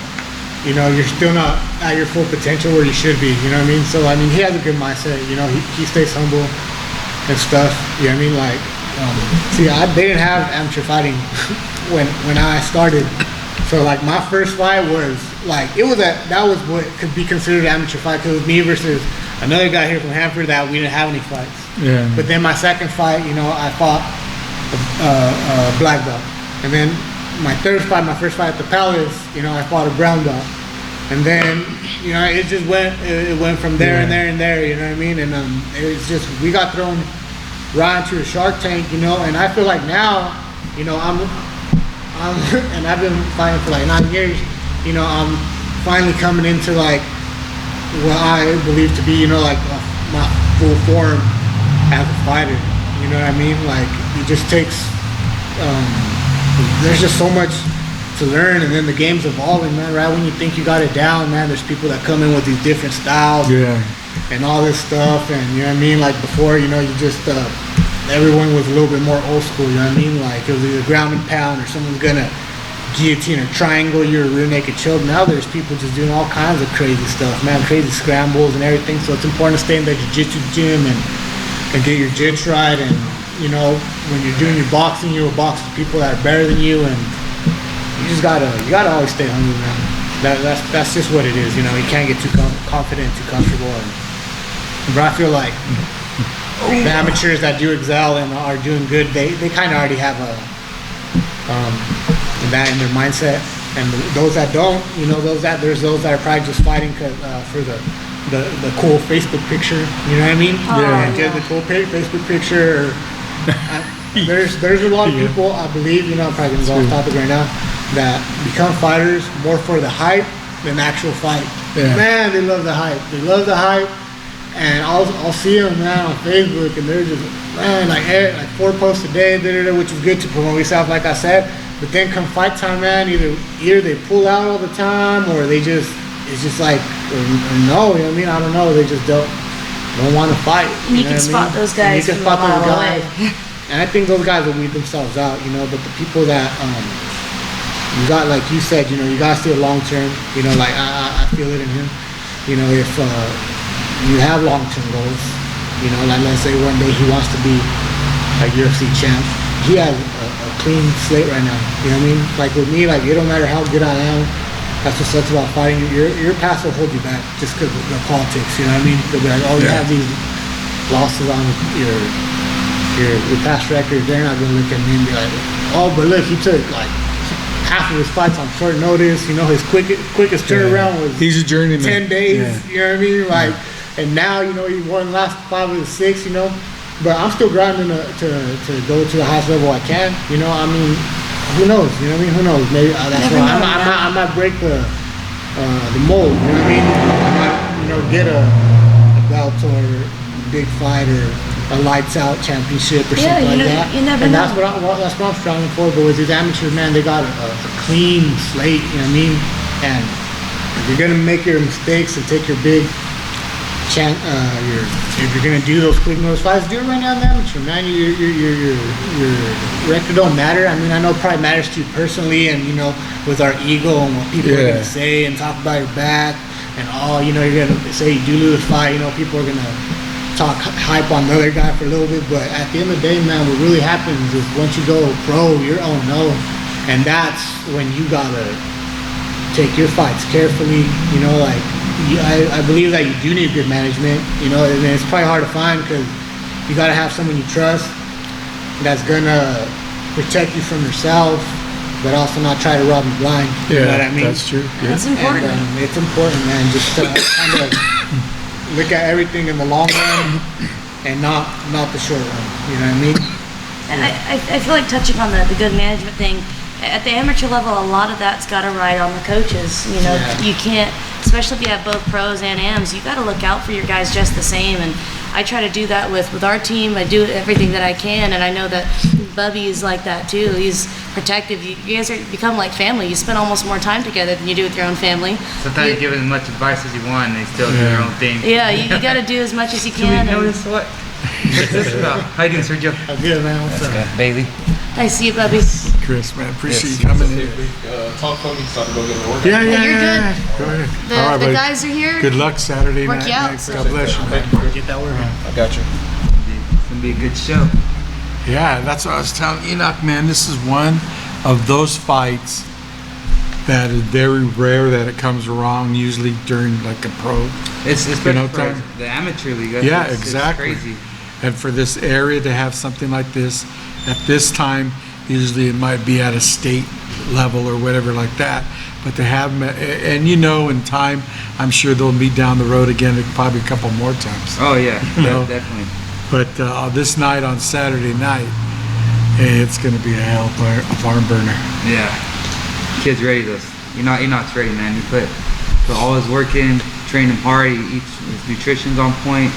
you know, you're still not at your full potential where you should be, you know what I mean? So, I mean, he has a good mindset, you know, he stays humble and stuff, you know what I mean? Like, see, they didn't have amateur fighting when I started. So, like, my first fight was, like, that was what could be considered an amateur fight, because it was me versus another guy here from Hanford that we didn't have any fights. Yeah. But then my second fight, you know, I fought a black belt. And then my third fight, my first fight at the Palace, you know, I fought a brown belt. And then, you know, it just went from there and there and there, you know what I mean? And it's just, we got thrown right into a Shark Tank, you know, and I feel like now, you know, I'm and I've been fighting for like 9 years, you know, I'm finally coming into like what I believe to be, you know, like my full form as a fighter, you know what I mean? Like, it just takes, there's just so much to learn, and then the game's evolving, man. Right when you think you got it down, man, there's people that come in with these different styles, and all this stuff, and you know what I mean. Like before, you know, you just everyone was a little bit more old school. You know what I mean? Like it was either ground and pound, or someone's gonna guillotine or triangle you, or rear naked choke. Now there's people just doing all kinds of crazy stuff, man. Crazy scrambles and everything. So it's important to stay in the jiu-jitsu gym and get your jits right. And you know, when you're doing your boxing, you'll box with people that are better than you, and you just gotta always stay hungry, man. That's just what it is, you know. You can't get too confident, too comfortable. But I feel like the amateurs that do excel and are doing good, they kind of already have that in their mindset. And those that don't, you know, there's those that are probably just fighting for the cool Facebook picture. You know what I mean? Get the cool Facebook picture. There's a lot of people, I believe, you know, I'm probably gonna go off topic right now, that become fighters more for the hype than the actual fight. Man, they love the hype. And I'll see them, man, on Facebook, and they're just, man, like 4 posts a day, which is good to promote yourself, like I said. But then come fight time, man, either they pull out all the time, or it's just like, or no, you know what I mean? I don't know. They just don't want to fight. You can spot those guys. You can spot those guys. And I think those guys will weed themselves out, you know. But the people that you got, like you said, you know, you gotta stay long term. You know, like I feel it in him. You know, if you have long term goals, you know, like let's say one day he wants to be a UFC champ. He has a clean slate right now. You know what I mean? Like with me, like it don't matter how good I am. That's what sucks about fighting. Your past will hold you back just because of the politics. You know what I mean? They'll be like, oh, you have these losses on your past record. They're not gonna look at me and be like, oh, but look, he took like half of his fights on short notice. You know, his quickest turnaround was he's a journeyman. 10 days. You know what I mean? Like, and now, you know, he won the last 5 of the 6. You know, but I'm still grinding to go to the highest level I can. You know, I mean, who knows? You know what I mean? Who knows? Maybe that's why I might break the mold. You know what I mean? I might, you know, get a belt or a big fight or a lights out championship or something like that. You never and know. That's what I'm striving for. But with these amateurs, man, they got a clean slate. You know what I mean? And if you're gonna make your mistakes and take your big if you're gonna do those quick notice fights, do it right now in the amateur, man. Your record don't matter. I mean, I know it probably matters to you personally, and you know, with our ego and what people are gonna say and talk about your back and all. You know, you're gonna say you do lose a fight. You know, people are gonna talk hype on the other guy for a little bit, but at the end of the day, man, what really happens is once you go pro, you're 0-0, and that's when you gotta take your fights carefully. You know, like I believe that you do need good management, you know, and it's probably hard to find because you got to have someone you trust that's gonna protect you from yourself, but also not try to rob you blind. You know what I mean? That's true. Yeah. That's important. And, it's important, man. Just to kind of look at everything in the long run and not the short run. You know what I mean? And I feel like touching on the good management thing, at the amateur level, a lot of that's got to ride on the coaches. You know, you can't, especially if you have both pros and AMs, you got to look out for your guys just the same. And I try to do that with our team. I do everything that I can, and I know that Bubby is like that too. He's protective. You guys become like family. You spend almost more time together than you do with your own family. Sometimes you give as much advice as you want, and they still do their own thing. Yeah, you got to do as much as you Do can. we notice what? What's this about? How you doing, Sergio? I'm good, man. What's up? Bailey. I see you, Bubby. Chris, man, appreciate you coming in. Talk Tony, so I can go get a workout. Yeah, you're good. Go ahead. The, All right, the buddy. guys are here. Good luck Saturday Work night. you out. Night. God bless you, man. Get that work. I got you. It's gonna be a good show. Yeah, that's what I was telling Enoch, man. This is one of those fights that is very rare that it comes wrong, usually during like a pro. It's You know, especially for time. the amateur league. Yeah, It's exactly. crazy. And for this area to have something like this at this time, usually it might be at a state level or whatever like that. But to have them, and you know, in time, I'm sure they'll meet down the road again, probably a couple more times. Oh yeah, No. definitely. But this night on Saturday night, it's going to be a barn burner. Yeah, kid's ready. Enoch's ready, man. He put all his work in, trained him hard. His nutrition's on point.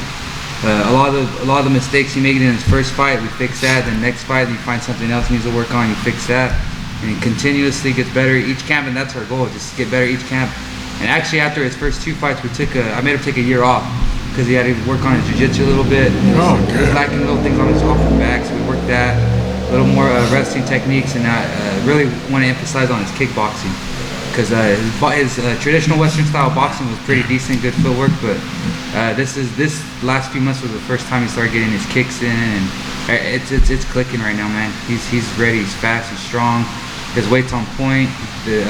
A lot of the mistakes he made in his first fight, we fix that. The next fight, you find something else he needs to work on, you fix that. And he continuously gets better each camp, and that's our goal, just get better each camp. And actually, after his first 2 fights, I made him take a year off because he had to work on his jiu-jitsu a little bit. He was lacking little things on his offensive back, so we worked that. A little more wrestling techniques, and I really want to emphasize on his kickboxing because his traditional Western style boxing was pretty decent, good footwork, but this last few months was the first time he started getting his kicks in, and it's clicking right now, man. He's ready, he's fast, he's strong, his weight's on point. The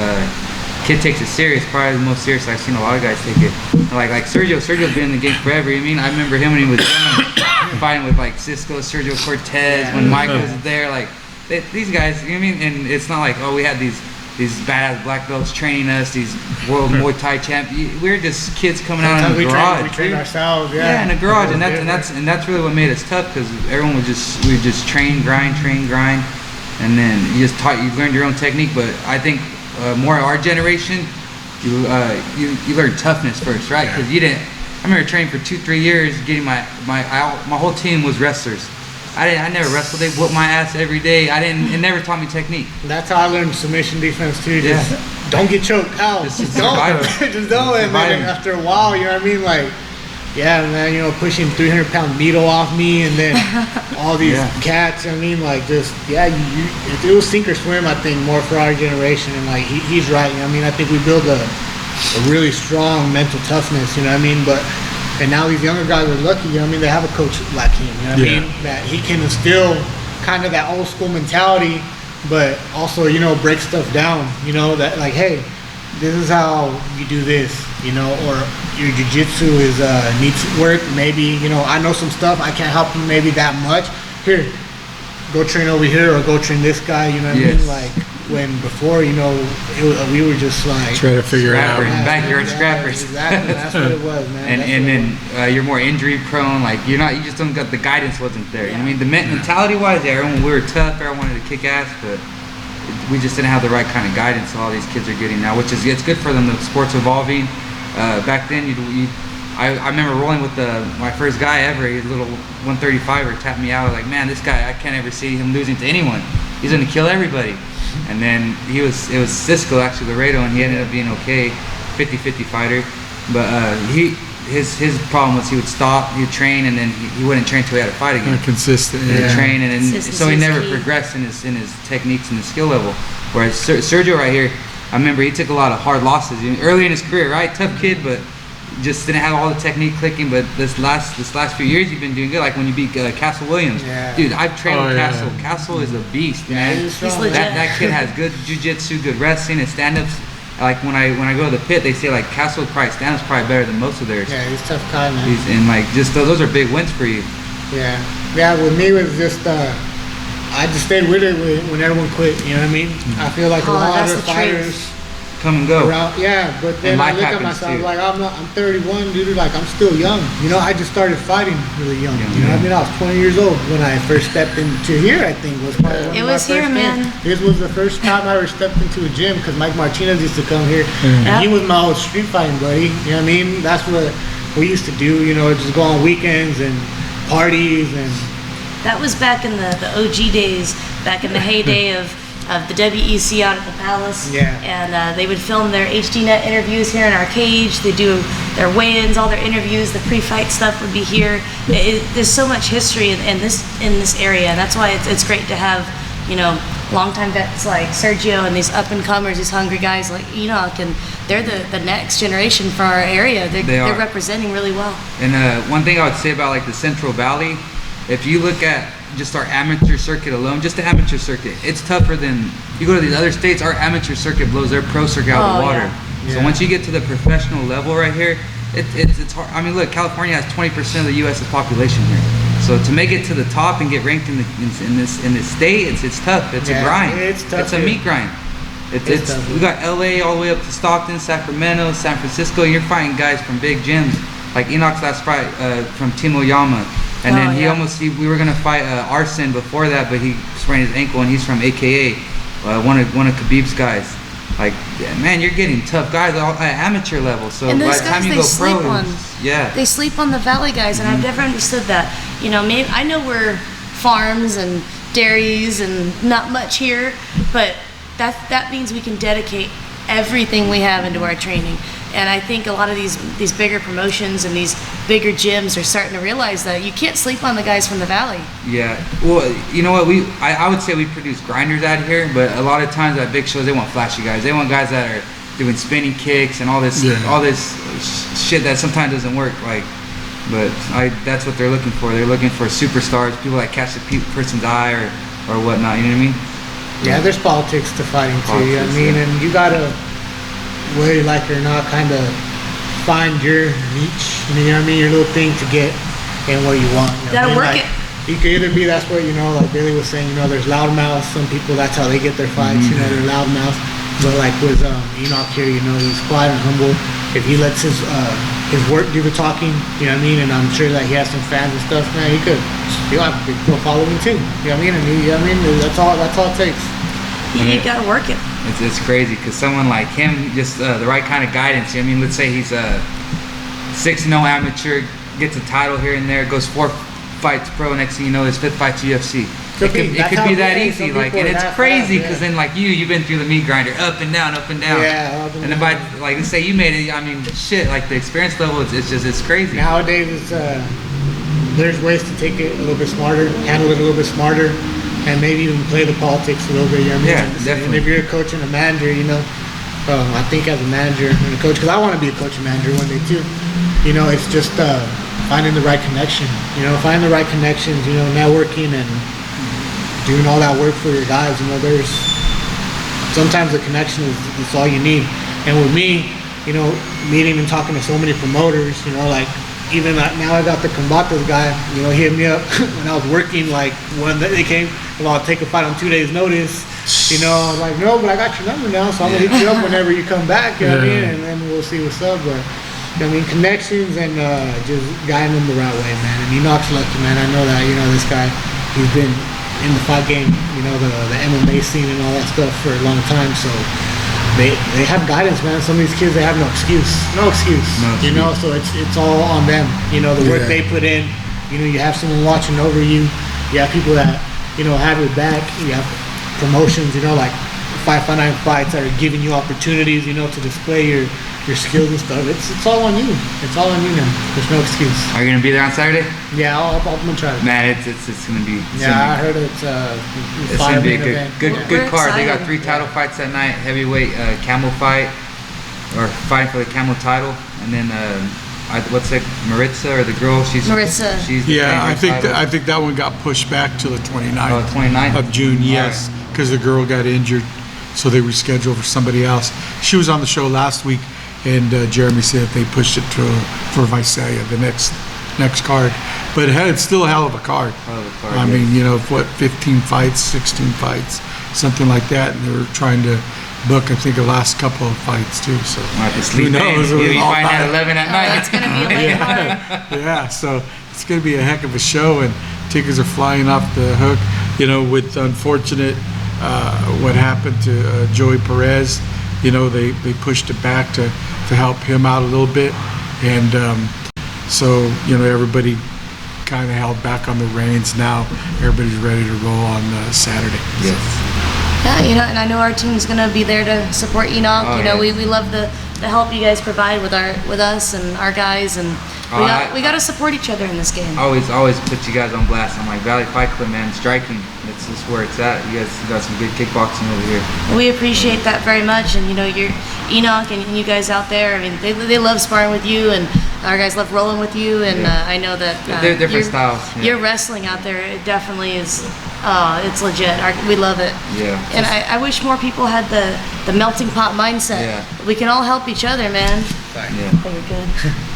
kid takes it serious, probably the most serious I've seen a lot of guys take it. Like Sergio's been in the game forever. I mean, I remember him when he was young, fighting with like Cisco, Sergio Cortez, when Mike was there. Like these guys, you know what I mean? And it's not like, oh, we had these badass black belts training us, these world Muay Thai champ. We're just kids coming out in the garage. We train ourselves, Yeah, in the garage, and that's really what made us tough because everyone we just train, grind, and then you learned your own technique. But I think more our generation, you learn toughness first, right? Because I remember training for 2-3 years, getting my whole team was wrestlers. I never wrestled. They whooped my ass every day. It never taught me technique. That's how I learned submission defense too. Just don't get choked. How? Just don't. Just don't. And then after a while, you know what I mean? Like, yeah, man, you know, pushing 300-pound needle off me, and then all these cats. I mean, like, just it was sink or swim. I think more for our generation, and like he's right. You know what I mean? I think we build a really strong mental toughness. You know what I mean? And now these younger guys are lucky, you know what I mean? They have a coach like him, you know what I mean? That he can instill kind of that old school mentality, but also, you know, break stuff down, you know, that like, hey, this is how you do this, you know, or your jiu-jitsu needs work. Maybe, you know, I know some stuff, I can't help you maybe that much. Here, go train over here or go train this guy, you know what I mean? Like, when before, you know, we were just like try to figure it out. Backyard scrappers. Exactly, that's what it was, man. And then you're more injury prone. Like you just don't got the guidance wasn't there. You know what I mean? The mentality wise, everyone we were tough. Everyone wanted to kick ass, but we just didn't have the right kind of guidance. All these kids are getting now, which is it's good for them. The sport's evolving. Back then, I remember rolling with my first guy ever. He was a little 135er, tapped me out. Like, man, this guy, I can't ever see him losing to anyone. He's gonna kill everybody. And then it was Cisco, actually, Laredo, and he ended up being okay, 50-50 fighter. But his problem was he would stop, he would train, and then he wouldn't train until he had a fight again. Consistent, He'd train, and then, so he never progressed in his techniques and his skill level. Whereas Sergio right here, I remember he took a lot of hard losses early in his career, right? Tough kid, but just didn't have all the technique clicking. But this last few years, you've been doing good. Like when you beat Castle Williams, dude. I've trained with Castle. Castle is a beast, man. He's legit. That kid has good jiu-jitsu, good wrestling, and stand-ups. like when I go to the pit, they say like Castle's probably Stan's probably better than most of theirs. Yeah, he's a tough guy, man. And like just those are big wins for you. Yeah. With me it was just I just stayed with it when everyone quit. You know what I mean? I feel like a lot of fighters come and go. But then I look at myself like I'm 31, dude. Like I'm still young. You know, I just started fighting really young. You know what I mean? I was 20 years old when I first stepped into here. I think was probably one it of was my here, first man. days. This was the first time I ever stepped into a gym because Mike Martinez used to come here, and he was my old street fighting buddy. You know what I mean? That's what we used to do. You know, just go on weekends and parties and. That was back in the OG days, back in the heyday of the WEC out at the Palace. Yeah. And they would film their HDNet interviews here in our cage. They do their weigh-ins, all their interviews, the pre-fight stuff would be here. There's so much history in this area, and that's why it's great to have, you know, longtime vets like Sergio and these up-and-comers, these hungry guys like Enoch, and they're the next generation for our area. They're representing really well. And one thing I would say about like the Central Valley, if you look at just our amateur circuit alone, just the amateur circuit, it's tougher than you go to these other states. Our amateur circuit blows their pro circuit out of the water. Yeah. So once you get to the professional level right here, it's hard. I mean, look, California has 20% of the U.S.'s population here. So to make it to the top and get ranked in this state, it's tough. It's a grind. It's tough. It's a meat grind. It's tough. We got L.A. all the way up to Stockton, Sacramento, San Francisco. You're fighting guys from big gyms like Enoch's last fight from Team Oyama. And then we were gonna fight Arson before that, but he sprained his ankle, and he's from AKA, one of Khabib's guys. Like, man, you're getting tough guys at amateur level. So and by those the time guys, you go pro, they sleep on the valley guys, and I've never understood that. You know, maybe I know we're farms and dairies and not much here, but that means we can dedicate everything we have into our training. And I think a lot of these bigger promotions and these bigger gyms are starting to realize that you can't sleep on the guys from the valley. Yeah. Well, you know what? I would say we produce grinders out here, but a lot of times at big shows they want flashy guys. They want guys that are doing spinning kicks and all this shit that sometimes doesn't work. Like, but that's what they're looking for. They're looking for superstars, people that catch the person's eye or whatnot. You know what I mean? Yeah, there's politics to fighting too. You know what I mean? And you gotta, whether you like it or not, kind of find your niche. You know what I mean? Your little thing to get in what you want. You Gotta work like, it. You could either be, that's what, you know, like Billy was saying, you know, there's loudmouths. Some people, that's how they get their fights. You know, they're loudmouths. But like with Enoch here, you know, he's quiet and humble. If he lets his work do the talking, you know what I mean? And I'm sure that he has some fans and stuff, man. He'll have a big pro following too. You know what I mean? And you know what I mean? That's all it takes. You gotta work it. It's crazy because someone like him, just the right kind of guidance. I mean, let's say he's a 6-0 amateur, gets a title here and there, goes 4 fights pro. Next thing you know, his 5th fight's UFC. It could be that easy. Like, and it's crazy because then like you've been through the meat grinder, up and down, up and down. Yeah. And then by like let's say you made it. I mean, shit. Like the experience level, it's crazy. Nowadays, there's ways to take it a little bit smarter, handle it a little bit smarter, and maybe even play the politics a little bit. You know what I mean? Yeah, definitely. And if you're a coach and a manager, you know, I think as a manager and a coach, because I want to be a coach and manager one day too. You know, it's just finding the right connection. You know, finding the right connections. You know, networking and doing all that work for your guys. You know, there's sometimes the connection is all you need. And with me, you know, meeting and talking to so many promoters, you know, like even now I got the Combatas guy, you know, he hit me up when I was working, like when they came, well, I'll take a fight on 2 days notice. You know, I was like, no, but I got your number now, so I'm gonna hit you up whenever you come back, you know what I mean? And then we'll see what's up. But you know, I mean, connections and just guiding them the right way, man. And Enoch's lucky, man. I know that, you know, this guy, he's been in the fight game, you know, the MMA scene and all that stuff for a long time, so they have guidance, man. Some of these kids, they have no excuse. You know, so it's all on them. You know, the work they put in. You know, you have someone watching over you. You have people that, you know, have your back. You have promotions, you know, like 559 fights that are giving you opportunities, you know, to display your skills and stuff. It's all on you. It's all on you now. There's no excuse. Are you gonna be there on Saturday? Yeah, I'm gonna try to. Man, it's gonna be. I heard it's gonna be a good card. They got 3 title fights that night: heavyweight camel fight, or fighting for the camel title, and then what's it, Maritza or the girl? Maritza. She's I think that one got pushed back to the 29th, 29th of June. Yes, because the girl got injured. so they rescheduled for somebody else. She was on the show last week, and Jeremy said they pushed it for Visalia, the next card. But it's still a hell of a card. I mean, you know, what, 15 fights, 16 fights, something like that, and they were trying to book, I think, the last couple of fights too. So who knows? You'll be fighting at 11 at night. It's going to be a late card. Yeah, so it's going to be a heck of a show, and tickets are flying off the hook. You know, with unfortunate what happened to Joey Perez, you know, they pushed it back to help him out a little bit, and so, you know, everybody kind of held back on the reins. Now everybody's ready to roll on Saturday. Yes. Yeah, you know, and I know our team's gonna be there to support Enoch. Oh, you know, yeah. we love the help you guys provide with us and our guys, and we got to support each other in this game. Always put you guys on blast. I'm like, Valley Fight Club, man, striking. That's just where it's at. You guys got some good kickboxing over here. We appreciate that very much, and you know, you're Enoch and you guys out there. I mean, they love sparring with you, and our guys love rolling with you. And I know that they're different styles. Yeah. Your wrestling out there, it definitely is. It's legit. We love it. Yeah. And I wish more people had the melting pot mindset. Yeah. We can all help each other, man. Yeah. Oh, you're good.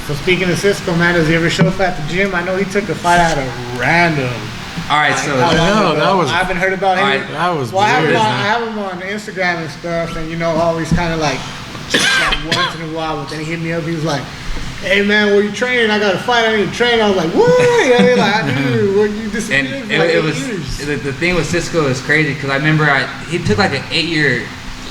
So speaking of Cisco, man, does he ever show up at the gym? I know he took a fight out of random. All right, so How long know, ago? that was- I haven't heard about him. All right, that was Well, I weird, have man. him on Instagram and stuff, and you know, always kind of like once in a while. But then he hit me up. He was like, "Hey man, where you training? I got a fight. I need to train." I was like, "What?" You know, like, I knew when you disappeared and for like it 8 was years. the thing with Cisco is crazy because I remember he took like an 8-year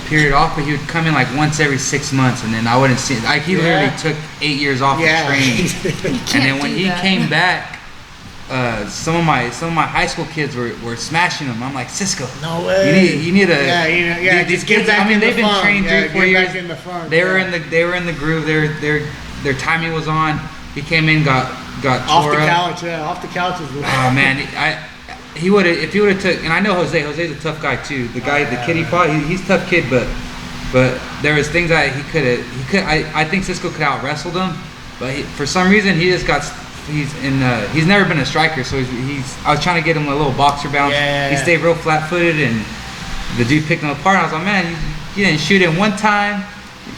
period off, but he would come in like once every 6 months, and then I wouldn't see. Like he literally took 8 years off of training, and then when he came back, some of my high school kids were smashing him. I'm like, Cisco, No way. you need to. Yeah, These just get kids. back I mean, in the they've been fun. trained Yeah, 3-4 get years. back in the fun. They were in the groove. Their timing was on. He came in, got Off tore the up. couch, off the couch is Oh man, he would have if he would have took. And I know Jose's a tough guy too. The kid he fought, he's a tough kid, but there was things that he could. I think Cisco could out wrestled him, but for some reason he just got. He's never been a striker, so I was trying to get him a little boxer bounce. He stayed real flat-footed, and the dude picked him apart. And I was like, man, you didn't shoot him one time.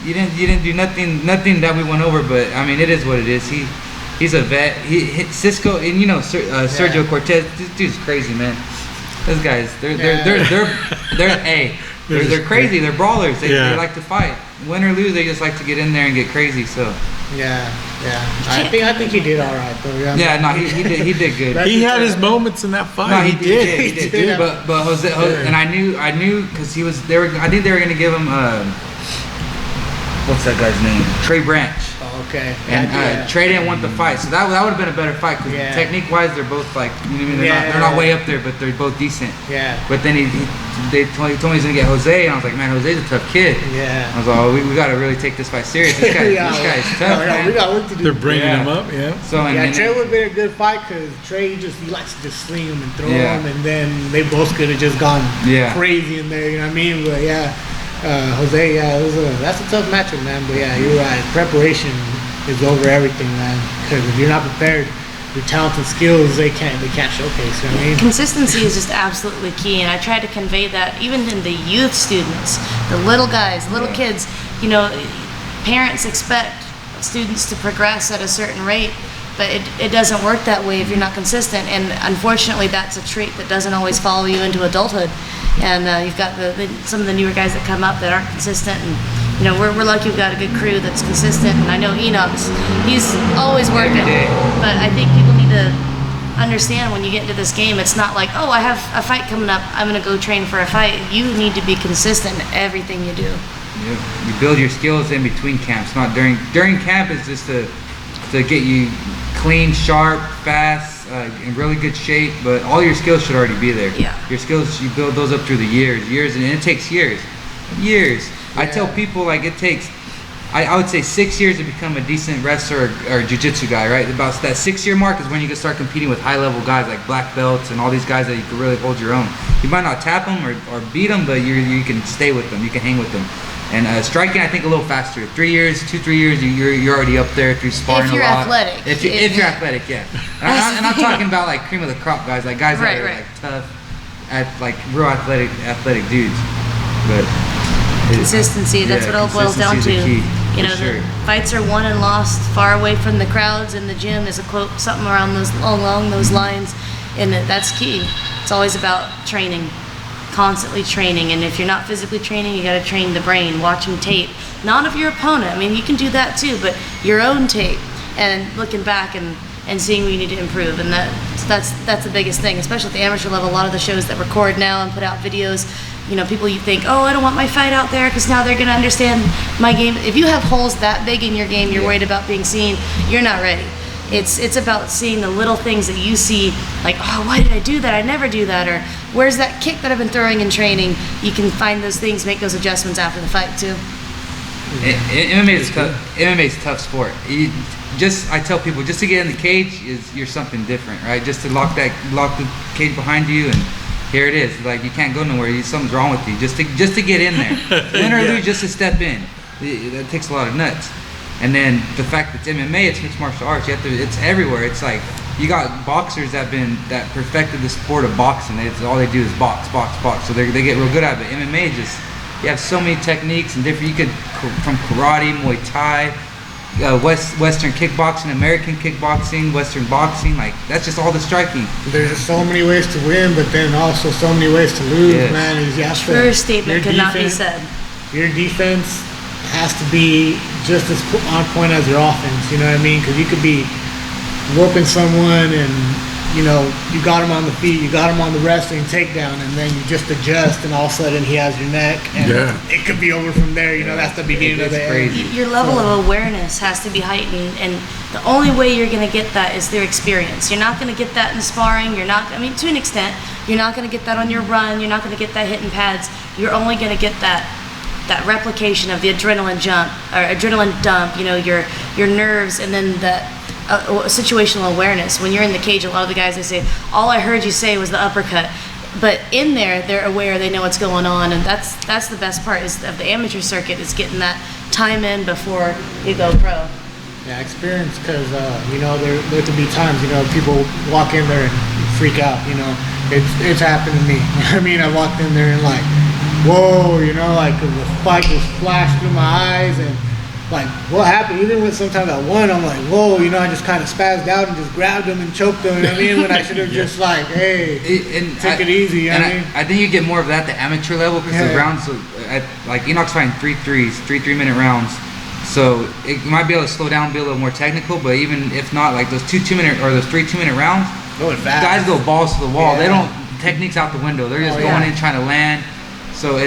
You didn't do nothing that we went over. But I mean, it is what it is. He's a vet. He hit Cisco, and you know Sergio Cortez. This dude's crazy, man. Those guys, they're crazy. They're brawlers. They like to fight. Win or lose, they just like to get in there and get crazy. So. Yeah. I think he did all right though. Yeah, no, he did good. He had his moments in that fight. No, he did. He did. But Jose, and I knew because he was. I think they were gonna give him. What's that guy's name? Trey Branch. Oh, okay. And Trey didn't want the fight, so that would have been a better fight because technique-wise, they're both like, you know what I mean? They're not way up there, but they're both decent. Yeah. But then he told me he's gonna get Jose, and I was like, man, Jose's a tough kid. Yeah. I was like, oh, we gotta really take this fight serious. This guy's tough, man. We got work to do. They're bringing him up, yeah. So Trey would have been a good fight because Trey he likes to just sling him and throw Yeah. him, and then they both could have just gone crazy in there. You know what I mean? But Jose, that's a tough matchup, man. But yeah, you're right. Preparation is over everything, man. Because if you're not prepared, your talent and skills they can't showcase. You know what I mean? Consistency is just absolutely key, and I try to convey that even in the youth students, the little guys, little kids. You know, parents expect students to progress at a certain rate, but it doesn't work that way if you're not consistent. And unfortunately, that's a trait that doesn't always follow you into adulthood. And you've got some of the newer guys that come up that aren't consistent, and you know we're lucky we've got a good crew that's consistent. And I know he's always working, but I think people need to understand when you get into this game, it's not like, oh, I have a fight coming up, I'm gonna go train for a fight. You need to be consistent in everything you do. You build your skills in between camps, not during. During camp is just to get you clean, sharp, fast, in really good shape. But all your skills should already be there. Yeah. Your skills, you build those up through the years, and it takes years. I tell people like it takes. I would say 6 years to become a decent wrestler or jiu-jitsu guy, right? About that 6-year mark is when you can start competing with high-level guys like black belts and all these guys that you can really hold your own. You might not tap them or beat them, but you can stay with them. You can hang with them. And striking, I think, a little faster. 3 years, 2-3 years, you're already up there if you're sparring If you're a lot. athletic. If you're athletic, yeah. And I'm talking about like cream of the crop guys, like guys that are like tough, like real athletic dudes. But Consistency, that's what it all boils down to. Consistency is the key, You know, for sure. the fights are won and lost far away from the crowds in the gym. There's a quote, something along those lines, and that's key. It's always about training, constantly training, and if you're not physically training, you got to train the brain, watching tape, not of your opponent. I mean, you can do that too, but your own tape, and looking back and seeing where you need to improve, and that's the biggest thing, especially at the amateur level. A lot of the shows that record now and put out videos, you know, people, you think, oh, I don't want my fight out there because now they're going to understand my game. If you have holes that big in your game, you're worried about being seen, you're not ready. It's about seeing the little things that you see, like, oh, why did I do that? I never do that. Or where's that kick that I've been throwing in training? You can find those things, make those adjustments after the fight too. MMA is tough. MMA is a tough sport. I tell people, just to get in the cage you're something different, right? Just to lock the cage behind you, and here it is. Like, you can't go nowhere. Something's wrong with you. Just to get in there, win or lose, just to step in. That takes a lot of nuts. And then the fact that it's MMA, it's mixed martial arts. It's everywhere. It's like you got boxers that perfected the sport of boxing. All they do is box. So they get real good at it. But MMA you have so many techniques and different. You could from karate, Muay Thai, Western kickboxing, American kickboxing, Western boxing. Like, that's just all the striking. There's just so many ways to win, but then also so many ways to lose, man. First statement could not be said. Your defense has to be just as on point as your offense, you know what I mean? Because you could be whooping someone and, you know, you got him on the feet, you got him on the wrestling takedown, and then you just adjust, and all of a sudden he has your neck, and it could be over from there. You know, that's the beginning of the end. Your level of awareness has to be heightened, and the only way you're going to get that is through experience. You're not going to get that in sparring. You're not, I mean, to an extent, you're not going to get that on your run. You're not going to get that hitting pads. You're only going to get that replication of the adrenaline jump or adrenaline dump, you know, your nerves, and then the situational awareness. When you're in the cage, a lot of the guys, they say, all I heard you say was the uppercut, but in there they're aware, they know what's going on, and that's the best part is of the amateur circuit, is getting that time in before you go pro. Yeah, experience, because you know, there could be times, you know, people walk in there and freak out, you know. It's happened to me. I mean, I walked in there and like, whoa, you know, like the fight just flashed through my eyes, and like, what happened? Even when sometimes I won, I'm like, whoa, you know, I just kind of spazzed out and just grabbed him and choked him, you know what I mean? When I should have just like, hey, take it easy, you know what I mean? I think you get more of that at the amateur level, because the rounds, like Enoch's fighting 3-3-minute rounds, so it might be able to slow down, be a little more technical, but even if not, like those 2-2-minute or those 3 2-minute rounds, going fast. Guys go balls to the wall. They don't, technique's out the window. They're just going in trying to land. So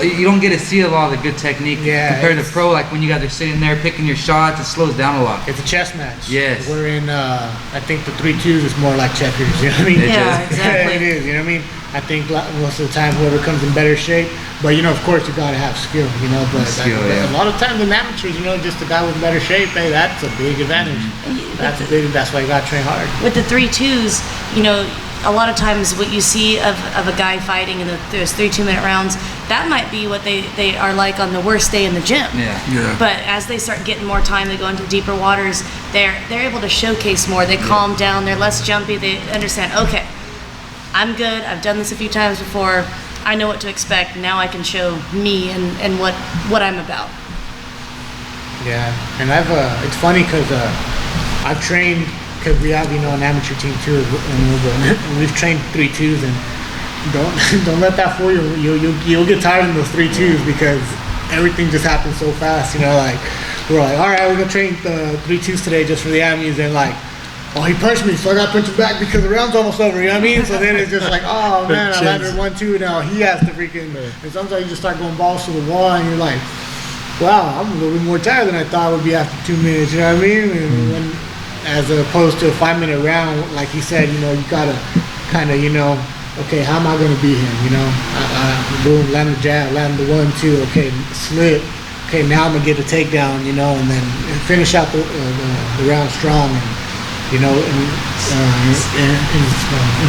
you don't get to see a lot of the good technique compared to pro. Like when you guys are sitting there picking your shots, it slows down a lot. It's a chess match. Yes. We're in, I think the 3-2s is more like checkers, you know what I mean? Yeah, exactly. It is, you know what I mean? I think most of the time whoever comes in better shape, but you know, of course you gotta have skill, you know, but a lot of times in amateurs, you know, just a guy with better shape, hey, that's a big advantage. That's why you gotta train hard. With the 3-2s, you know, a lot of times what you see of a guy fighting in those 3 2-minute rounds, that might be what they are like on the worst day in the gym. But as they start getting more time, they go into deeper waters, they're able to showcase more. They calm down, they're less jumpy, they understand, okay, I'm good, I've done this a few times before, I know what to expect, now I can show me and what I'm about. Yeah, and it's funny because I've trained, because we have, you know, an amateur team too, and we've trained 3-2s, and don't let that fool you. You'll get tired in those 3-2s because everything just happens so fast, you know. Like we're like, all right, we're gonna train the 3-2s today just for the amis, and like, oh, he punched me, so I got to punch him back because the round's almost over, you know what I mean? So then it's just like, oh man, I landed 1-2, now he has to freaking, and sometimes you just start going balls to the wall, and you're like, wow, I'm a little bit more tired than I thought I would be after 2 minutes, you know what I mean? And when, as opposed to a 5-minute round, like he said, you know, you gotta kind of, you know, okay, how am I gonna beat him? You know, boom, land the jab, land the 1-2, okay, slip, okay, now I'm gonna get a takedown, you know, and then finish out the round strong, and you know, and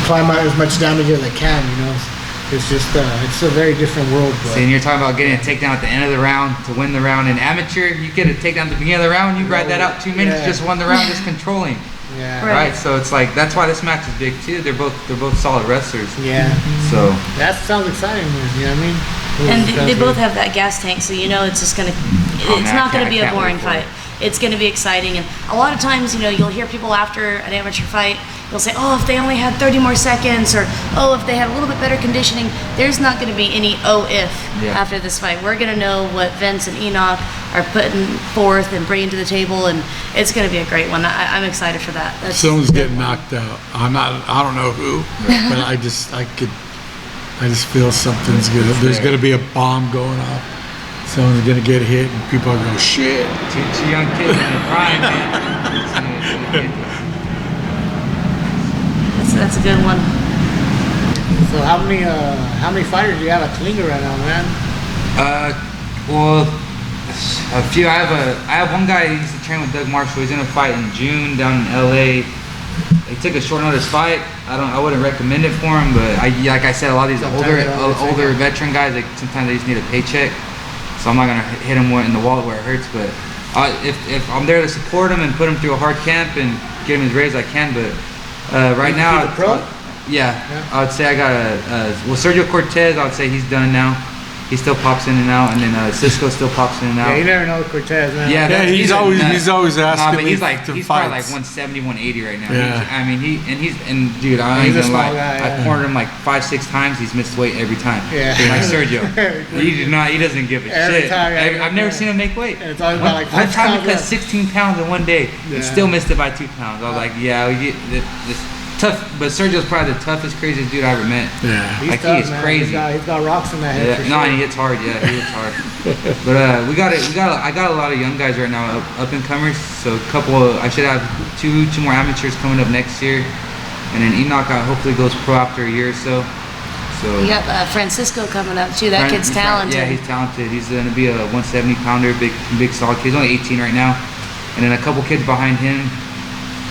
climb out as much damage as I can, you know. It's just, it's a very different world. But. See, and you're talking about getting a takedown at the end of the round to win the round. In amateur, you get a takedown at the beginning of the round, you ride that out 2 minutes, just won the round, just controlling. Yeah. Right. right? So it's like that's why this match is big too. They're both solid wrestlers. Yeah. So That sounds exciting, man. You know what I mean? And they both have that gas tank, so you know it's just gonna. It's man, not I gonna be a can't wait boring for fight. It's gonna be exciting, and a lot of times, you know, you'll hear people after an amateur fight, they'll say, "Oh, if they only had 30 more seconds," or "Oh, if they had a little bit better conditioning." There's not gonna be any "oh if" after this fight. We're gonna know what Vince and Enoch are putting forth and bringing to the table, and it's gonna be a great one. I'm excited for that. Someone's getting knocked out. I don't know who, but I just feel something's gonna. There's gonna be a bomb going off. Someone's gonna get hit, and people are going, "Shit!" two young kids in their prime, man. That's a good one. So how many fighters do you have at Kalinga right now, man? Well, a few. I have one guy. He used to train with Doug Marshall. He's in a fight in June down in LA. He took a short notice fight. I wouldn't recommend it for him, but like I said, a lot of these older veteran guys, like sometimes they just need a paycheck. So I'm not gonna hit him in the wallet where it hurts. But if I'm there to support him and put him through a hard camp and get him his raise, I can. But right now, He's a pro? Yeah, I would say I got Sergio Cortez. I would say he's done now. He still pops in and out, and then Cisco still pops in and out. Yeah, you never know Cortez, man. Yeah, he's always asking but me he's to probably like fight. 170, 180 right now. Yeah. Dude, I ain't He's a gonna lie. small guy, I've yeah. cornered him like 5-6 times. He's missed weight every time. Yeah. Like Sergio, he doesn't give a Every shit. time, yeah, I've never seen him make weight. And it's always about like One 5 time he pounds cut less. 16 pounds in one day Yeah. and still missed it by 2 pounds. I was like, yeah, this tough. But Sergio's probably the toughest, craziest dude I ever met. Yeah. He's Like, tough, he is man. crazy. He's got rocks in that head. Yeah, for no, sure. he hits hard. Yeah, he hits hard. But I got a lot of young guys right now, up and comers. So I should have two more amateurs coming up next year, and then Enoch hopefully goes pro after a year or so. So You got Francisco coming up too. That kid's talented. Yeah, he's talented. He's gonna be a 170 pounder, big solid kid. He's only 18 right now, and then a couple kids behind him.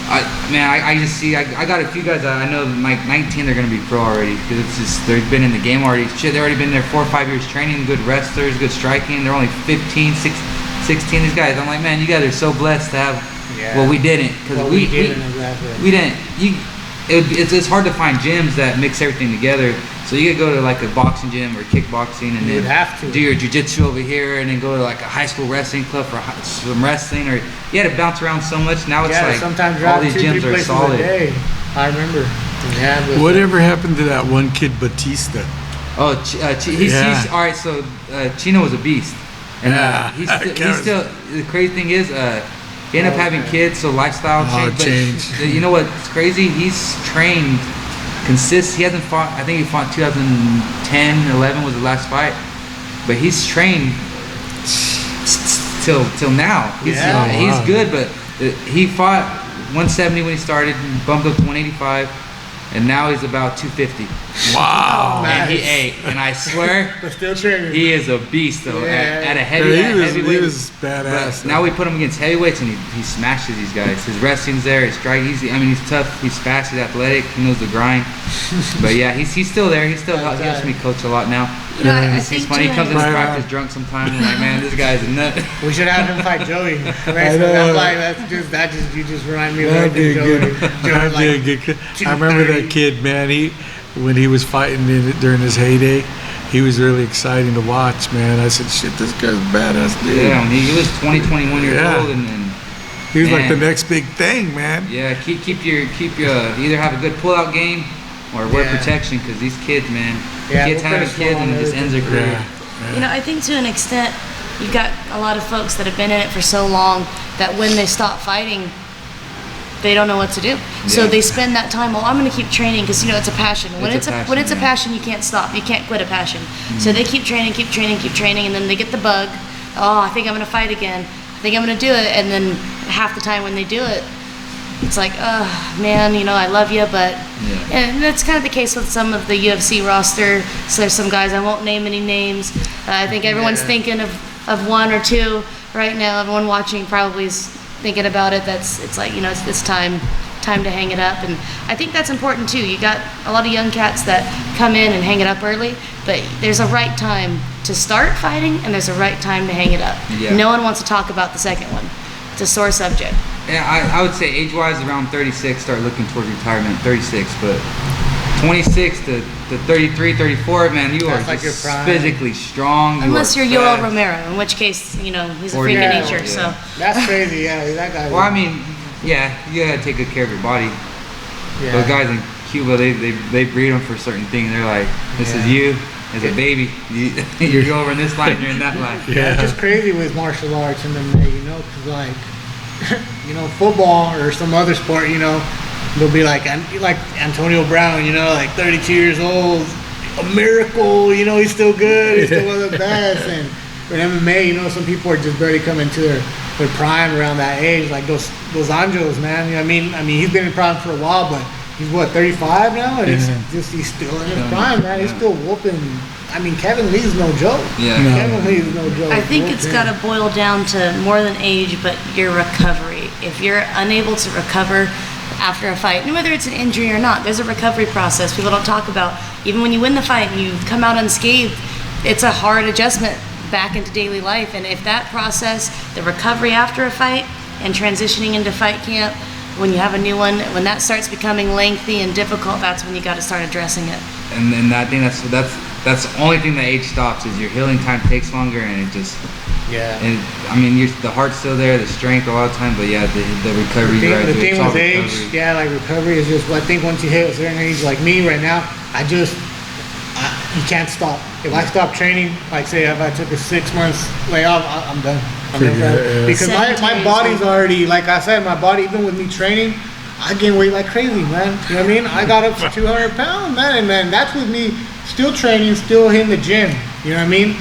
I just see. I got a few guys that I know, like 19, they're gonna be pro already because it's just they've been in the game already. Shit, they've already been there 4 or 5 years training, good wrestlers, good striking. They're only 15, 16. These guys, I'm like, man, you guys are so blessed to have. Yeah. Well, we didn't because Well, we didn't exactly. we didn't. It's hard to find gyms that mix everything together. So you could go to like a boxing gym or kickboxing, and You then would have to. do your jiu-jitsu over here, and then go to like a high school wrestling club for some wrestling, or you had to bounce around so much. Now it's Yeah, like sometimes all drive these 2-3 gyms are places a solid. day. I remember. Yeah, but Whatever happened to that one kid, Batista? Oh, he's all right. So Chino was a beast, and Yeah, he's Kevin's- still. The crazy thing is, he ended up having kids, so lifestyle changed. But you know what's crazy? He's trained. He hasn't fought. I think he fought 2010, 11 was the last fight, but he's trained till now. He's good, but he fought 170 when he started, bumped up to 185, and now he's about 250. Wow. And he Nice. ate, and I swear but still training. he is a beast though. Yeah. At a He heavyweight. was badass. But now we put him against heavyweights, and he smashes these guys. His wrestling's there, his strike. He's tough. He's fast. He's athletic. He knows the grind. But yeah, he's still there. He helps me coach a lot now. You know, I He's think funny. He too, comes in Right practice on. drunk sometimes. I'm like, man, this guy's a nut. We should have him fight Joey. You just remind me of That'd be a Joey. good. That'd be a good kid. I remember that kid, man. When he was fighting during his heyday, he was really exciting to watch, man. I said, shit, this guy's a badass dude. Yeah, when he was 20, 21 years Yeah. old, and He was like Man. the next big thing, man. yeah, keep your either have a good pullout game or wear Yeah. protection, because these kids, man, Yeah, kids we'll having finish kids them and on it just ends their career. Yeah. You know, I think to an extent, you've got a lot of folks that have been in it for so long that when they stop fighting, they don't know what to do. So Yeah. they spend that time. Well, I'm going to keep training because you know it's a passion. When It's it's a a when it's a passion, passion, you can't stop. You can't quit a passion. So they keep training, and then they get the bug. Oh, I think I'm going to fight again. I think I'm going to do it. And then half the time when they do it, it's like, oh man, you know, I love you, but and that's kind of the case with some of the UFC roster. So there's some guys, I won't name any names. I think everyone's thinking of one or two right now. Everyone watching probably is thinking about it. It's like, you know, it's time to hang it up, and I think that's important too. You got a lot of young cats that come in and hang it up early, but there's a right time to start fighting and there's a right time to hang it up. Yeah. No one wants to talk about the second one. It's a sore subject. Yeah, I would say age-wise around 36, start looking towards retirement. 36, but 26 to 33, 34, man, you That's are like your just prime. physically strong. Unless you you're are Yoel fast. Romero, in which case, he's a Or freak of yeah, nature. yeah. So That's crazy. Yeah, that guy. Well, I mean, yeah, you gotta take good care of your body. yeah. Those guys in Cuba, they breed them for certain things. They're like, this is Yeah. you as a baby. You go over in this line, you're in that line. Yeah, it's just crazy with martial arts and then because like, football or some other sport, they'll be like Antonio Brown, like 32 years old, a miracle, he's still good, he's still one of the best. And in MMA, some people are just barely coming to their prime around that age, like those Anjos, man. I mean, he's been in prime for a while, but he's what, 35 now, and he's still in his prime, man. He's still whooping. I mean, Kevin Lee's no joke. Yeah. No. Kevin Lee's no joke. I think it's got to boil down to more than age, but your recovery. If you're unable to recover after a fight, and whether it's an injury or not, there's a recovery process people don't talk about. Even when you win the fight and you come out unscathed, it's a hard adjustment back into daily life. And if that process, the recovery after a fight and transitioning into fight camp, when you have a new one, when that starts becoming lengthy and difficult, that's when you got to start addressing it. And then I think that's the only thing that age stops is your healing time takes longer, and it just. Yeah. And I mean, the heart's still there, the strength a lot of time, but yeah, the recovery. The thing it's all with age, recovery. like recovery is just. I think once you hit a certain age, like me right now, you can't stop. If I stop training, like say if I took a 6 months layoff, I'm done. I'm done. Yeah. Because my Sedentary body's is- already, like I said, my body, even with me training, I gain weight like crazy, man. You know what I mean? I got up to 200 pounds, man, and man, that's with me still training, still hitting the gym. You know what I mean?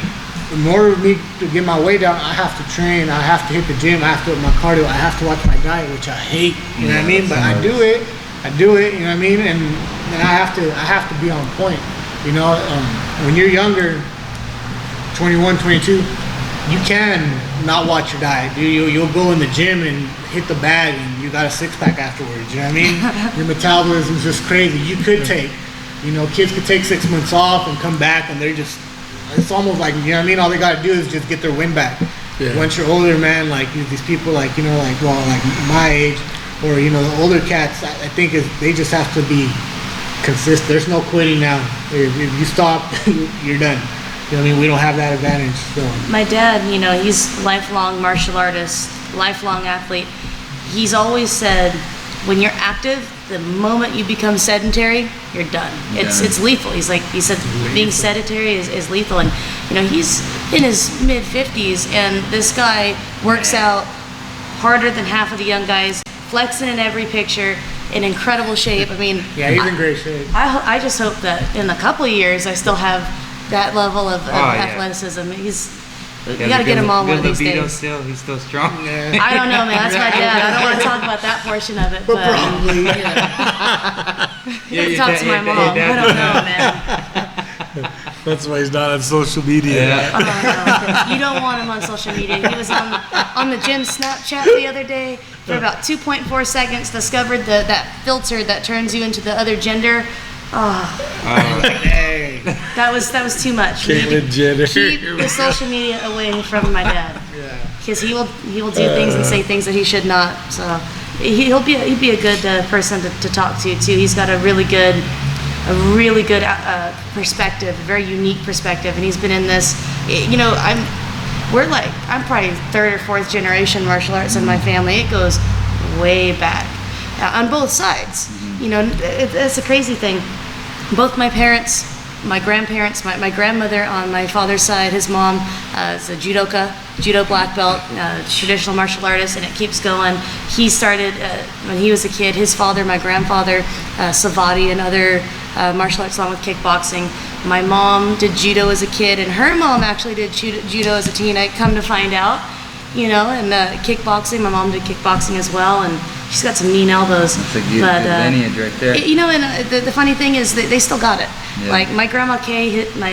In order for me to get my weight down, I have to train, I have to hit the gym, I have to do my cardio, I have to watch my diet, which I hate. You know what I mean? But I do it. You know what I mean? And I have to be on point. When you're younger, 21, 22, you can not watch your diet. You'll go in the gym and hit the bag and you got a six-pack afterwards. You know what I mean? Your metabolism's just crazy. You could take, kids could take 6 months off and come back and it's almost like, you know what I mean? All they got to do is just get their win back. Yeah. Once you're older, man, like these people like my age or, the older cats, I think they just have to be consistent. There's no quitting now. If you stop, you're done. You know what I mean? We don't have that advantage. So My dad, he's lifelong martial artist, lifelong athlete. He's always said, when you're active, the moment you become sedentary, you're done. It's lethal. He said, being sedentary is lethal. And he's in his mid 50s, and this guy works out harder than half of the young guys, flexing in every picture, in incredible shape. I mean, yeah, he's in great shape. I just hope that in a couple of years I still have that level of yeah. athleticism. You got to get him on one of these days. Still, he's still strong. Yeah. I don't know, man. That's my dad. I don't want to talk about that portion of it. But probably. You have to talk to my mom. I don't know, man. That's why he's not on social media. Yeah. Oh, no. You don't want him on social media. He was on the gym Snapchat the other day for about 2.4 seconds. Discovered that filter that turns you into the other gender. Hey. That was too much. We need Caitlyn Jenner. to keep the social media away from my dad, Yeah. because he will do things and say things that he should not. So he'd be a good person to talk to too. He's got a really good perspective, a very unique perspective, and he's been in this. I'm probably third or fourth generation martial arts in my family. It goes way back on both sides. It's a crazy thing. Both my parents, my grandparents, my grandmother on my father's side, his mom is a judo black belt, traditional martial artist, and it keeps going. He started when he was a kid. His father, my grandfather, Savati and other martial arts along with kickboxing. My mom did judo as a kid, and her mom actually did judo as a teen. I come to find out, and kickboxing. My mom did kickboxing as well, and she's got some mean elbows. That's a good lineage right there. The funny thing is that they still got it. Yeah. Like my grandma Kay hit my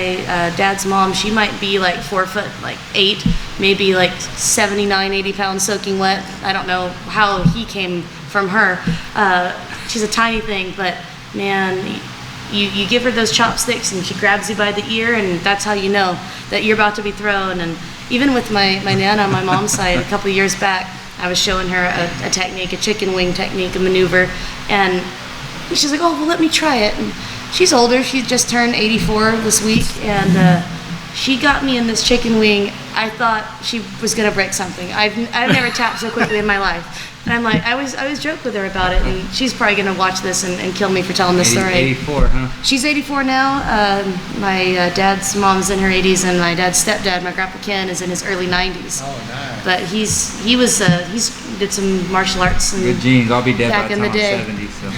dad's mom. She might be like 4'8", maybe like 79, 80 pounds soaking wet. I don't know how he came from her. She's a tiny thing, but man, you give her those chopsticks and she grabs you by the ear, and that's how you know that you're about to be thrown. And even with my nana on my mom's side, a couple of years back, I was showing her a technique, a chicken wing technique, a maneuver, and she's like, oh, well, let me try it. And she's older. She just turned 84 this week, and she got me in this chicken wing. I thought she was gonna break something. I've never tapped so quickly in my life. And I'm like, I always joke with her about it, and she's probably gonna watch this and kill me for telling this story. 84, huh? She's 84 now. My dad's mom's in her 80s, and my dad's stepdad, my grandpa Ken, is in his early 90s. Oh, nice. But he's did some martial arts and Good genes. I'll be dead back by in the the time I'm day. 70, so.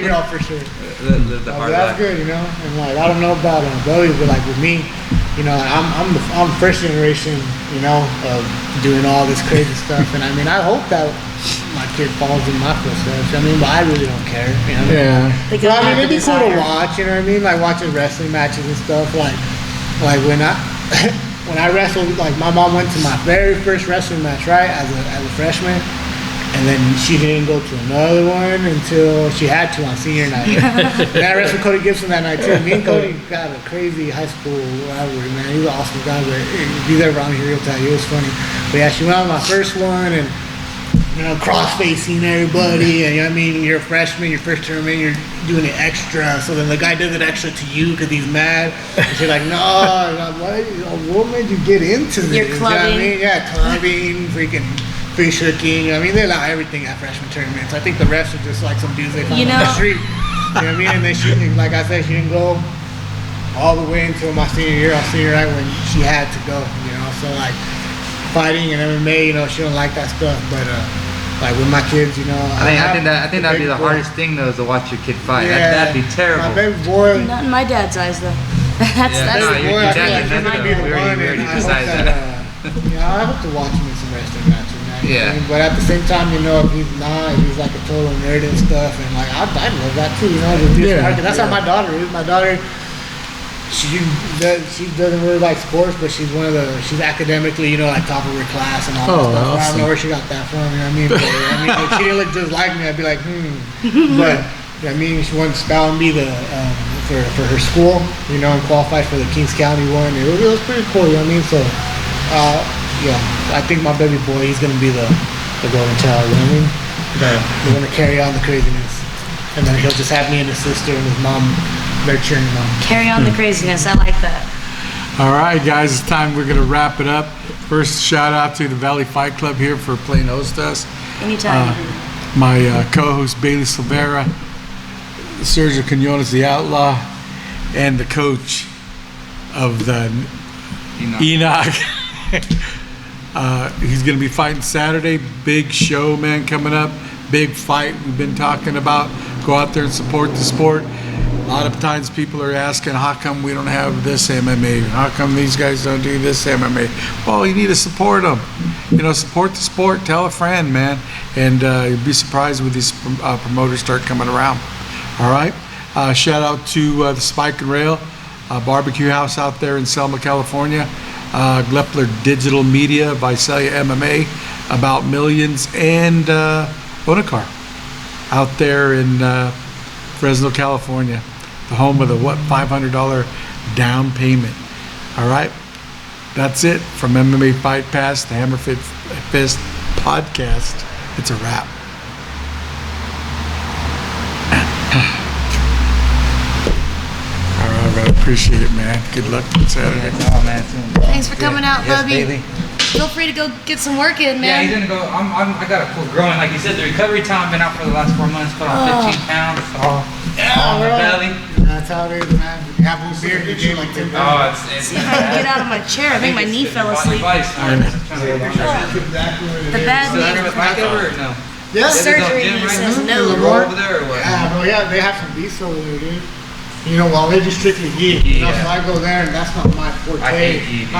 Yeah, for sure. Live the Oh, hard that's life. good, you know. And like I don't know about Bowie, but like with me, you know, I'm first generation, you know, of doing all this crazy stuff. And I mean, I hope that my kid falls in my footsteps. I mean, but I really don't care. You know? Yeah. They But I have mean, it'd the be cool to desire. watch. You know what I mean? Like watching wrestling matches and stuff. Like when I when I wrestled, like my mom went to my very first wrestling match, right, as a freshman. And then she didn't go to another one until she had to on senior night. And I wrestled Cody Gibson that night too. Me and Cody got a crazy high school rivalry, man. He's an awesome guy, but if he's ever around here, he'll tell you it was funny. But yeah, she went on my first one, and you know, cross-facing everybody, and you know what I mean, you're a freshman, your first tournament, you're doing it extra. So then the guy does it extra to you because he's mad. And she's like, no, what made you get into this? You're You know what I clubbing. mean? Yeah, clubbing, freaking fish hooking. I mean, they allow everything at freshman tournaments. I think the refs are just like some dudes they find You on the know- street. You know what I mean? And then she, like I said, she didn't go all the way until my senior year on senior night when she had to go. You know, so like fighting and MMA, you know, she don't like that stuff. But like with my kids, you know, I think that'd be the hardest thing though, is to watch your kid fight. That'd be terrible. My baby boy. Not in my dad's eyes, though. that's Yeah, no, that's your Boy, I dad feel like is he's not gonna be the we one, already and I hope decided that, I hope to watch him in some wrestling matches, man. You know Yeah. what I mean? But at the same time, you know, if he's not, if he's like a total nerd and stuff, and like I'd love that too, you know. Just be Yeah, smart, 'cause that's how my daughter is. My daughter, she doesn't really like sports, but she's academically, you know, like top of her class and all Oh, that stuff. I awesome. don't know where she got that from. You know what I mean? But, I mean, if she didn't look just like me, I'd be like, But I mean, she won Spelling Bee for her school, you know, and qualified for the Kings County one. It was pretty cool, you know what I mean? So, yeah, I think my baby boy, he's gonna be the golden child, you know what I mean? We're gonna carry on the craziness, and then he'll just have me and his sister and his mom nurturing him on. carry on the craziness. I like that. All right, guys, it's time we're going to wrap it up. First, shout out to the Valley Fight Club here for playing host us. Anytime. My co-host Bailey Silveira, Sergio Quinones, the Outlaw, and the coach of the Enoch. He's going to be fighting Saturday. Big show, man, coming up. Big fight we've been talking about. Go out there and support the sport. A lot of times people are asking, how come we don't have this MMA? How come these guys don't do this MMA? Well, you need to support them. You know, support the sport. Tell a friend, man. And you'll be surprised when these promoters start coming around. All right? Shout out to the Spike and Rail barbecue house out there in Selma, California. Glepler Digital Media, Visalia MMA, About Millions, and Onacar out there in Fresno, California. The home of the $500 down payment. All right, that's it from MMA Fight Pass, the HammerFist podcast. It's a wrap. All right, brother. Appreciate it, man. Good luck on Saturday. Oh man, Thanks for coming out, Yes, Bubby. Bailey. Feel free to go get some work in, Yeah, he's man. gonna go. I got a cool growing. Like you said, the recovery time. I've been out for the last 4 months. Put on 15 pounds. All on the bro. belly. That's how it is, man. You have one beer, you gain like 10 pounds. Oh, it's. See if I can get out of my chair. I think my knee fell asleep. That's exactly what it The is. bad So I knee. with Mike ever or no? Yeah, Surgery, Gym he right says now? no. The roll over there or what? Yeah, bro, yeah, they have some beasts over there, dude. You know, while they do strictly gi, you know, Yeah. so I go there and that's not my forte. I hate gi, dude.